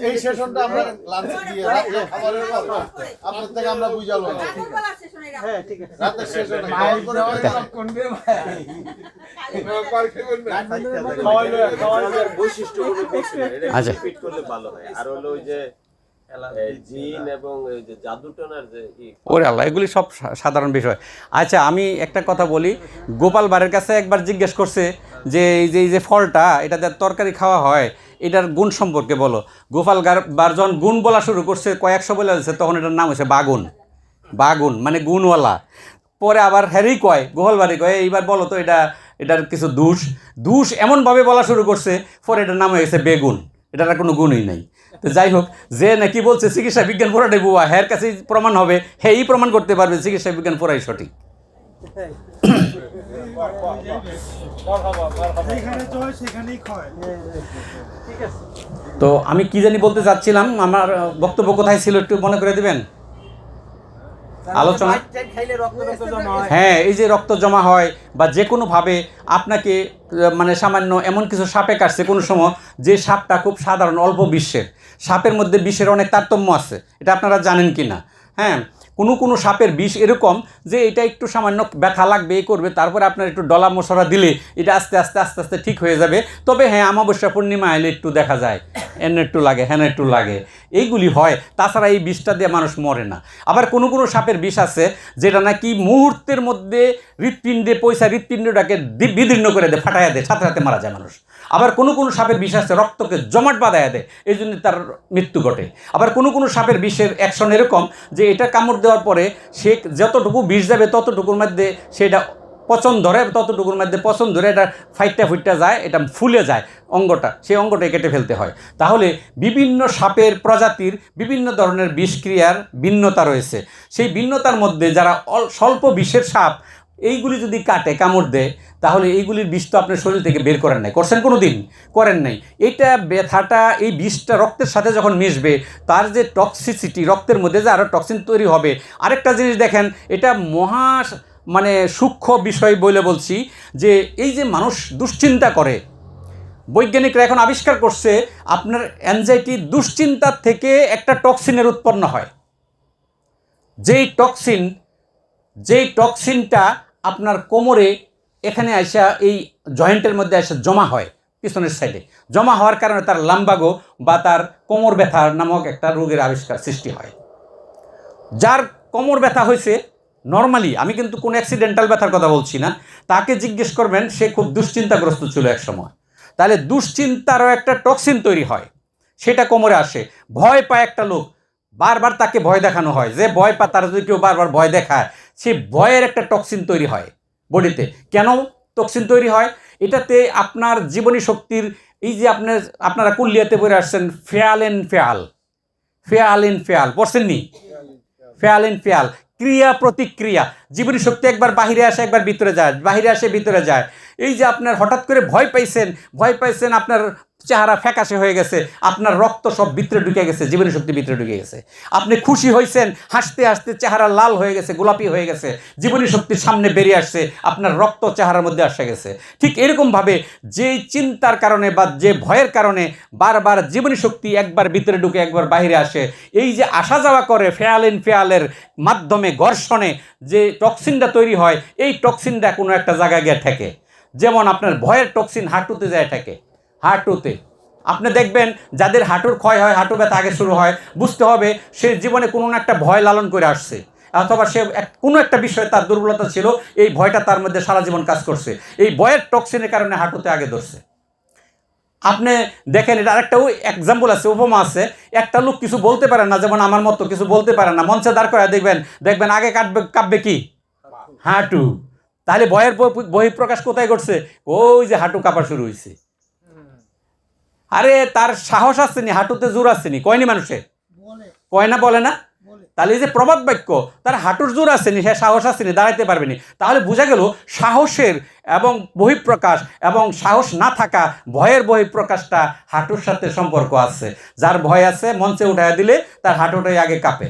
এই সেশনটা আমরা লাঞ্চ দিয়ে খাবারের পর আপনার থেকে আমরা বুঝালো। হ্যাঁ ঠিক আছে, রাতের সেশনে আচ্ছা রিপিট করলে ভালো হয়। আর হলো ওই যে জিন এবং ওই যে জাদুটনার যে ওরে আল্লাহ, এগুলি সব সাধারণ বিষয়। আচ্ছা আমি একটা কথা বলি, গোপাল বারের কাছে একবার জিজ্ঞেস করছে যে এই যে ফলটা এটাতে তরকারি খাওয়া হয়, এটার গুণ সম্পর্কে বলো। গোপাল বার যখন গুণ বলা শুরু করছে, কয়েকশো বলে আছে, তখন এটার নাম হয়েছে বাগুন। বাগুন মানে গুণওয়ালা। পরে আবার হ্যারি কয়, গোপাল বাড়ি কয় এইবার বলো তো এটার কিছু দোষ এমনভাবে বলা শুরু করছে, পরে এটার নাম হয়ে গেছে বেগুন। এটার আর কোনো গুণই নাই। তো যাই হোক, যে নাকি বলছে চিকিৎসা বিজ্ঞান পুরাটাই বুয়া, হ্যার কাছেই প্রমাণ হবে, হ্যাঁ প্রমাণ করতে পারবে চিকিৎসা বিজ্ঞান পুরাই সঠিক। তো আমি কি জানি বলতে চাচ্ছিলাম, আমার বক্তব্য কোথায় ছিল একটু মনে করে দিবেন? আলোচনা। হ্যাঁ, এই যে রক্ত জমা হয় বা যে কোনোভাবে আপনাকে মানে সামান্য এমন কিছু সাপে কাটছে কোনো সময়, যে সাপটা খুব সাধারণ অল্প বিষের, সাপের মধ্যে বিষের অনেক তারতম্য আছে, এটা আপনারা জানেন কি না? হ্যাঁ, কোনো সাপের বিষ এরকম যে এটা একটু সামান্য ব্যথা লাগবে, এই করবে, তারপরে আপনার একটু ডলা মশলা দিলে এটা আস্তে আস্তে ঠিক হয়ে যাবে। তবে হ্যাঁ, অমাবস্যা পূর্ণিমা এলে একটু দেখা যায়, এনে একটু লাগে, হ্যাঁ একটু লাগে, এইগুলি হয়। তাছাড়া এই বিষটা দিয়ে মানুষ মরে না। আবার কোনো সাপের বিষ আছে যেটা নাকি মুহূর্তের মধ্যে হৃৎপিণ্ডটাকে বিদীর্ণ করে দেয়, ফাটাইয়া দেয়, সাথে সাথে মারা যায় মানুষ। আবার কোনো সাপের বিষ আছে রক্তকে জমাট বাঁধাইয়া দেয়, এই জন্য তার মৃত্যু ঘটে। আবার কোনো সাপের বিষের অ্যাকশন এরকম যে এটা কামড় দেওয়ার পরে সে যতটুকু বিষ যাবে ততটুকুর মধ্যে সেটা পচন ধরে, ততটুকুর মধ্যে পচন ধরে এটা ফাইটটা যায়, এটা ফুলে যায় অঙ্গটা, সেই অঙ্গটাই কেটে ফেলতে হয়। তাহলে বিভিন্ন সাপের প্রজাতির বিভিন্ন ধরনের বিষক্রিয়ার ভিন্নতা রয়েছে। সেই ভিন্নতার মধ্যে যারা স্বল্প বিষের সাপ, এইগুলি যদি কাটে, কামড় দেয়, তাহলে এইগুলির বিষ তো আপনার শরীর থেকে বের করেন নাই, করছেন কোনো দিন? করেন নাই। এটা ব্যথাটা, এই বিষটা রক্তের সাথে যখন মিশবে, তার যে টক্সিসিটি, রক্তের মধ্যে যে আরও টক্সিন তৈরি হবে। আরেকটা জিনিস দেখেন, এটা মানে সূক্ষ্ম বিষয় বলছি যে এই যে মানুষ দুশ্চিন্তা করে, বৈজ্ঞানিকরা এখন আবিষ্কার করছে আপনার অ্যাংজাইটি দুশ্চিন্তার থেকে একটা টক্সিনের উৎপন্ন হয়। যেই টক্সিনটা আপনার কোমরে এখানে আসা এই জয়েন্টের মধ্যে এসে জমা হয়, পিছনের সাইডে জমা হওয়ার কারণে তার লাম্বাগো বা তার কোমর ব্যথা নামক একটা রোগের সৃষ্টি হয়। যার কোমর ব্যথা হয়েছে নর্মালি, আমি কিন্তু কোনো অ্যাক্সিডেন্টাল ব্যথার কথা বলছি না, তাকে জিজ্ঞেস করবেন, সে খুব দুশ্চিন্তাগ্রস্ত ছিল এক সময়। তাহলে দুশ্চিন্তারও একটা টক্সিন তৈরি হয়, সেটা কোমরে আসে। ভয় পায় একটা লোক, বারবার তাকে ভয় দেখানো হয়, যে ভয় পা তারা যদি কেউ বারবার ভয় দেখায়, সেই ভয়ের একটা টক্সিন তৈরি হয় বডিতে। কেন টক্সিন তৈরি হয়? এটাতে আপনার জীবনী শক্তির, এই যে আপনারা কুল্লিয়াতে পড়ে আসছেন ফেয়াল পড়ছেন নি? ফেয়াল ক্রিয়া প্রতিক্রিয়া, জীবনী শক্তি একবার বাহিরে আসে একবার ভিতরে যায়, বাহিরে আসে ভিতরে যায়। এই যে আপনার হঠাৎ করে ভয় পাইছেন, আপনার চেহারা ফ্যাকাশে হয়ে গেছে, আপনার রক্ত সব ভিতরে ঢুকে গেছে, জীবনী শক্তি ভিতরে ঢুকে গেছে। আপনি খুশি হয়েছেন, হাসতে হাসতে চেহারা লাল হয়ে গেছে, গোলাপি হয়ে গেছে, জীবনী শক্তির সামনে বেরিয়ে আসছে, আপনার রক্ত চেহারার মধ্যে আসে গেছে। ঠিক এরকমভাবে যেই চিন্তার কারণে বা যে ভয়ের কারণে বারবার জীবনী শক্তি একবার ভিতরে ঢুকে একবার বাইরে আসে, এই যে আসা যাওয়া করে ফেয়ালের মাধ্যমে ঘর্ষণে যে টক্সিনটা তৈরি হয়, এই টক্সিনটা কোনো একটা জায়গায় গিয়ে ঠেকে। যেমন আপনার ভয়ের টক্সিন হাঁটুতে যায় ঠেকে, হাঁটুতে। আপনি দেখবেন যাদের হাঁটুর ক্ষয় হয়, হাঁটু ব্যথা আগে শুরু হয়, বুঝতে হবে সে জীবনে কোনো না একটা ভয় লালন করে আসছে, অথবা সে কোনো একটা বিষয়ে তার দুর্বলতা ছিল, এই ভয়টা তার মধ্যে সারা জীবন কাজ করছে, এই ভয়ের টক্সিনের কারণে হাঁটুতে আগে ধরছে। আপনি দেখেন, এটা আরেকটা এক্সাম্পল আছে, উপমা আছে। একটা লোক কিছু বলতে পারে না, যেমন আমার মতো কিছু বলতে পারে না, মঞ্চে দাঁড় করে দেখবেন আগে কাঁপবে কি? হাঁটু। তাহলে ভয়ের বহিঃপ্রকাশ কোথায় ঘটছে? ওই যে হাঁটু কাঁপা শুরু হয়েছে। আরে তার সাহস আসছেনি, হাঁটুতে জোর আসছেনি, কয়নি মানুষে? কয় না, বলে না? তাহলে এই যে প্রবাদ বাক্য, তার হাঁটুর জোর আসছেনি, সে সাহস আসছেনি, দাঁড়াইতে পারবেনি। তাহলে বোঝা গেল সাহসের এবং বহিঃপ্রকাশ এবং সাহস না থাকা, ভয়ের বহিঃপ্রকাশটা হাঁটুর সাথে সম্পর্ক আছে। যার ভয় আছে মঞ্চে উঠাইয়া দিলে তার হাঁটুটাই আগে কাঁপে।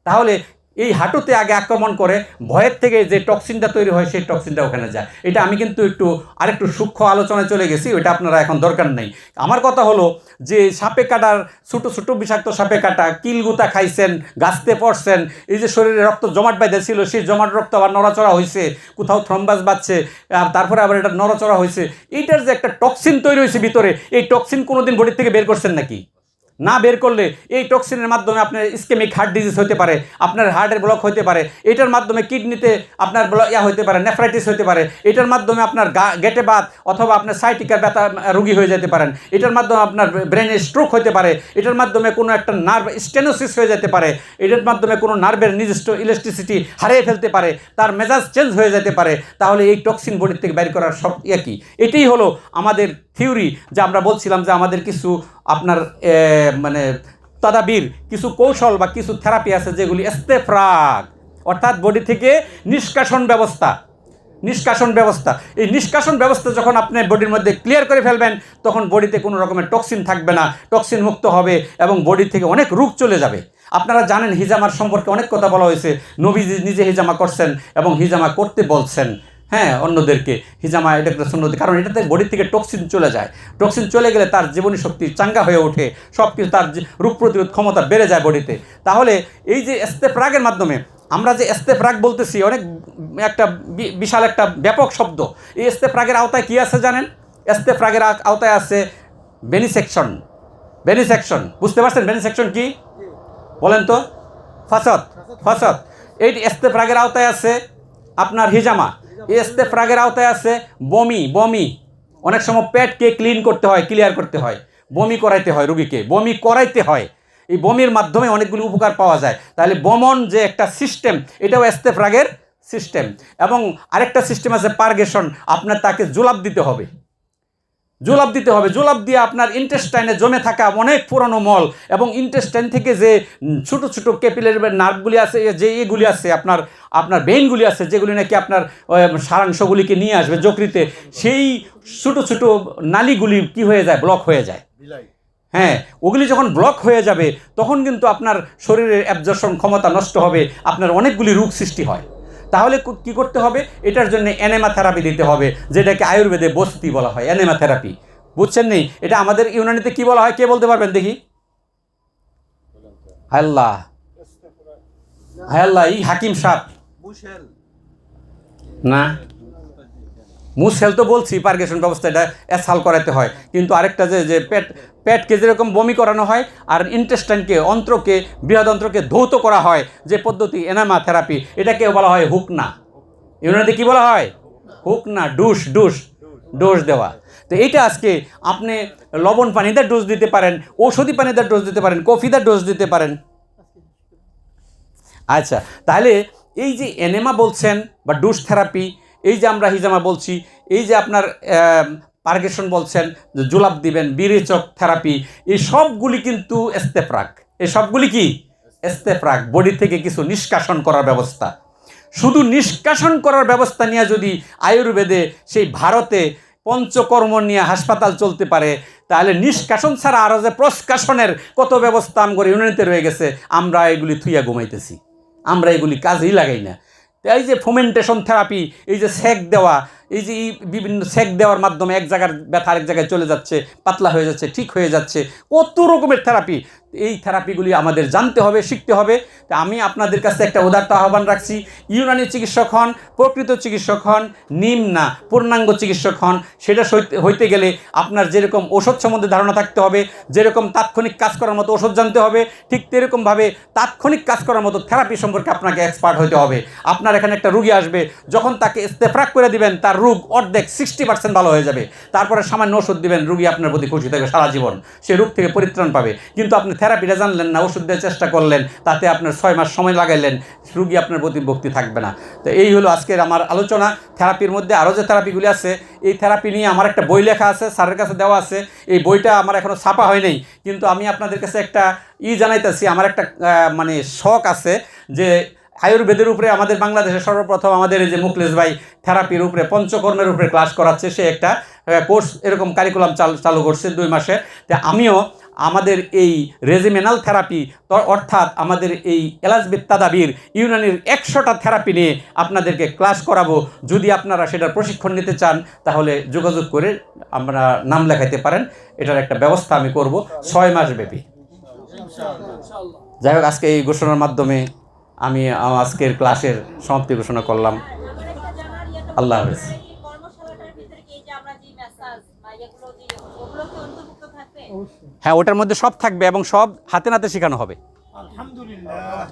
তাহলে এই হাঁটুতে আগে আক্রমণ করে, ভয়ের থেকে যে টক্সিনটা তৈরি হয় সেই টক্সিনটা ওখানে যায়। এটা আমি কিন্তু আরেকটু সূক্ষ্ম আলোচনায় চলে গেছি, ওইটা আপনারা এখন দরকার নেই। আমার কথা হলো যে সাপে কাটার, ছোটো বিষাক্ত সাপে কাটা, কিলগুতা খাইছেন, গাছতে পড়ছেন, এই যে শরীরে রক্ত জমাট বাইদা ছিল, সেই জমাট রক্ত আবার নড়াচড়া হয়েছে, কোথাও থ্রম্বাস বাজছে, তারপরে আবার এটা নড়াচড়া হয়েছে, এইটার যে একটা টক্সিন তৈরি হয়েছে ভিতরে, এই টক্সিন কোনোদিন বডি থেকে বের করছেন নাকি? না বের করলে এই টক্সিনের মাধ্যমে আপনার ইসকেমিক হার্ট ডিজিজ হতে পারে, আপনার হার্টের ব্লক হতে পারে, এটার মাধ্যমে কিডনিতে আপনার হতে পারে, নেফ্রাইটিস হতে পারে, এটার মাধ্যমে আপনার গেটে বাত অথবা আপনার সাইটিকার ব্যথা রোগী হয়ে যেতে পারেন, এটার মাধ্যমে আপনার ব্রেনে স্ট্রোক হতে পারে, এটার মাধ্যমে কোনো একটা নার্ভ স্টেনোসিস হয়ে যেতে পারে, এটার মাধ্যমে কোনো নার্ভের নিজস্ব ইলেকট্রিসিটি হারিয়ে ফেলতে পারে, তার মেজাজ চেঞ্জ হয়ে যেতে পারে। তাহলে এই টক্সিন বডির থেকে বের করার সব কি? এটাই হলো আমাদের থিওরি, যে আমরা বলছিলাম যে আমাদের কিছু আপনার মানে তদাবির, কিছু কৌশল বা কিছু থেরাপি আছে যেগুলি ইস্তেফরাগ, অর্থাৎ বডি থেকে নিষ্কাশন ব্যবস্থা। এই নিষ্কাশন ব্যবস্থা যখন আপনি বডির মধ্যে ক্লিয়ার করে ফেলবেন, তখন বডিতে কোনো রকমের টক্সিন থাকবে না, টক্সিন মুক্ত হবে এবং বডি থেকে অনেক রোগ চলে যাবে। আপনারা জানেন হিজামার সম্পর্কে অনেক কথা বলা হয়েছে, নবীজি নিজে হিজামা করছেন এবং হিজামা করতে বলছেন, হ্যাঁ, অন্যদেরকে হিজামা, এটা একটা সুন্নত, কারণ এটাতে বডি থেকে টক্সিন চলে যায়। টক্সিন চলে গেলে তার জীবনী শক্তি চাঙ্গা হয়ে ওঠে, সব কিছু, তার রোগ প্রতিরোধ ক্ষমতা বেড়ে যায় বডিতে। তাহলে এই যে ইস্তেফরাগের মাধ্যমে, আমরা যে ইস্তেফরাগ বলতেছি, অনেক একটা বিশাল একটা ব্যাপক শব্দ। এই ইস্তেফরাগের আওতায় কী আছে জানেন? ইস্তেফরাগের আওতায় আছে বেনিসেকশন। বুঝতে পারছেন বেনিসেকশন কি? বলেন তো। ফাসাদ। এই ইস্তেফরাগের আওতায় আছে আপনার হিজামা। এই ইস্তেফরাগের আওতায় আছে বমি। অনেক সময় পেটকে ক্লিয়ার করতে হয়, বমি করাইতে হয়, রোগীকে বমি করাইতে হয়। এই বমির মাধ্যমে অনেকগুলি উপকার পাওয়া যায়। তাহলে বমন যে একটা সিস্টেম, এটাও ইস্তেফরাগের সিস্টেম। এবং আরেকটা সিস্টেম আছে পারগেশন, আপনার তাকে জুলাব দিতে হবে। জুলাব দিয়ে আপনার ইন্টেস্টাইনে জমে থাকা অনেক পুরনো মল এবং ইন্টেস্টাইন থেকে যে ছোটো ছোটো ক্যাপিলারি নার্ভগুলি আছে, যে এগুলি আছে, আপনার ভেইনগুলি আছে, যেগুলি নাকি আপনার সারাংশগুলিকে নিয়ে আসবে যকৃতে, সেই ছোটো ছোটো নালীগুলি কি হয়ে যায়? ব্লক হয়ে যায়। হ্যাঁ, ওগুলি যখন ব্লক হয়ে যাবে তখন কিন্তু আপনার শরীরের অ্যাবজর্পশন ক্ষমতা নষ্ট হবে, আপনার অনেকগুলি রোগ সৃষ্টি হয়। তাহলে কি করতে হবে? এটার জন্য এনেমা থেরাপি দিতে হবে, যেটাকে আয়ুর্বেদে বস্তি বলা হয়, এনেমা থেরাপি। বুঝছেন নেই? এটা আমাদের ইউনানিতে কি বলা হয়? কে বলতে পারবেন দেখি? আল্লাহ, এই হাকিম সাহেব না, মুসহেল তো বলছি, পারগেশন ব্যবস্থা, এটা এসহাল করাতে হয়। কিন্তু আরেকটা যে পেটকে যেরকম বমি করানো হয়, আর ইন্টেস্টাইনকে, অন্ত্রকে, বৃহদন্ত্রকে ধৌত করা হয় যে পদ্ধতি, এনামা থেরাপি, এটাকে বলা হয় হুকনা। ইউনানিতে কি বলা হয়? হুকনা, ডোজ দেওয়া। তো এইটা আজকে আপনি লবণ পানিতে ডোজ দিতে পারেন, ঔষধি পানিতে ডোজ দিতে পারেন, কফিতে ডোজ দিতে পারেন, আচ্ছা, তাহলে এই যে এনেমা বলছেন বা ডুস থেরাপি, এই যে আমরা হিজামা বলছি, এই যে আপনার পারগেশন বলছেন, যে জুলাপ দিবেন, বিরেচক থেরাপি, এই সবগুলি কিন্তু ইস্তেফরাক। এই সবগুলি কি ইস্তেফরাক, বডি থেকে কিছু নিষ্কাশন করার ব্যবস্থা। শুধু নিষ্কাশন করার ব্যবস্থা নিয়ে যদি আয়ুর্বেদে সেই ভারতে পঞ্চকর্ম নিয়ে হাসপাতাল চলতে পারে, তাহলে নিষ্কাশন ছাড়া আরও যে প্রস্কাশনের কত ব্যবস্থা আমগর ইউনিয়নেতে রয়ে গেছে, আমরা এগুলি থুইয়া ঘুমাইতেছি, আমরা এগুলি কাজেই লাগাই না। এই যে ফোমেন্টেশন থেরাপি, এই যে সেক দেওয়া, এই যে বিভিন্ন সেক দেওয়ার মাধ্যমে এক জায়গার ব্যথা আরেক জায়গায় চলে যাচ্ছে, পাতলা হয়ে যাচ্ছে, ঠিক হয়ে যাচ্ছে, কত রকমের থেরাপি। এই থেরাপিগুলি আমাদের জানতে হবে, শিখতে হবে। তা আমি আপনাদের কাছে একটা উদাত্ত আহ্বান রাখছি, ইউনানি চিকিৎসক হন, প্রকৃত চিকিৎসক হন, নিম না পূর্ণাঙ্গ চিকিৎসক হন। সেটা হইতে গেলে আপনার যেরকম ওষুধ সম্বন্ধে ধারণা থাকতে হবে, যেরকম তাৎক্ষণিক কাজ করার মতো ওষুধ জানতে হবে, ঠিক তেরকমভাবে তাৎক্ষণিক কাজ করার মতো থেরাপি সম্পর্কে আপনাকে এক্সপার্ট হতে হবে। আপনার এখানে একটা রুগী আসবে, যখন তাকে ইস্তেফরাক করে দিবেন, তার রোগ অর্ধেক 60% ভালো হয়ে যাবে। তারপরে সামান্য ওষুধ দিবেন, রুগী আপনার প্রতি খুশি থাকবে সারা জীবন, সে রোগ থেকে পরিত্রাণ পাবে। কিন্তু আপনি থেরাপিটা জানলেন না, ওষুধ দেওয়ার চেষ্টা করলেন, তাতে আপনার 6 মাস সময় লাগাইলেন, রুগী আপনার প্রতি ভক্তি থাকবে না। তো এই হলো আজকের আমার আলোচনা। থেরাপির মধ্যে আরও যে থেরাপিগুলি আছে, এই থেরাপি নিয়ে আমার একটা বই লেখা আছে, স্যারের কাছে দেওয়া আছে। এই বইটা আমার এখনও ছাপা হয় নাই, কিন্তু আমি আপনাদের কাছে একটা জানাইতেছি, আমার একটা মানে শখ আছে যে আয়ুর্বেদের উপরে আমাদের বাংলাদেশে সর্বপ্রথম আমাদের এই যে মুকলেশ ভাই থেরাপির উপরে, পঞ্চকর্মের উপরে ক্লাস করাচ্ছে। সে একটা কোর্স এরকম কারিকুলাম চালু করছে 2 মাসে। তা আমিও আমাদের এই রেজিমেনাল থেরাপি, অর্থাৎ আমাদের এই এলাজবিদ তাদাবির ইউনানির 100টা থেরাপি নিয়ে আপনাদেরকে ক্লাস করাবো। যদি আপনারা সেটার প্রশিক্ষণ নিতে চান, তাহলে যোগাযোগ করে আমরা নাম লেখাইতে পারেন। এটার একটা ব্যবস্থা আমি করব 6 মাস ব্যাপী। যাই হোক, আজকে এই ঘোষণার মাধ্যমে আমি আজকের ক্লাসের সমাপ্তি ঘোষণা করলাম। আল্লাহ হাফেজ। হ্যাঁ, ওটার মধ্যে সব থাকবে এবং সব হাতে নাতে শেখানো হবে। আলহামদুলিল্লাহ।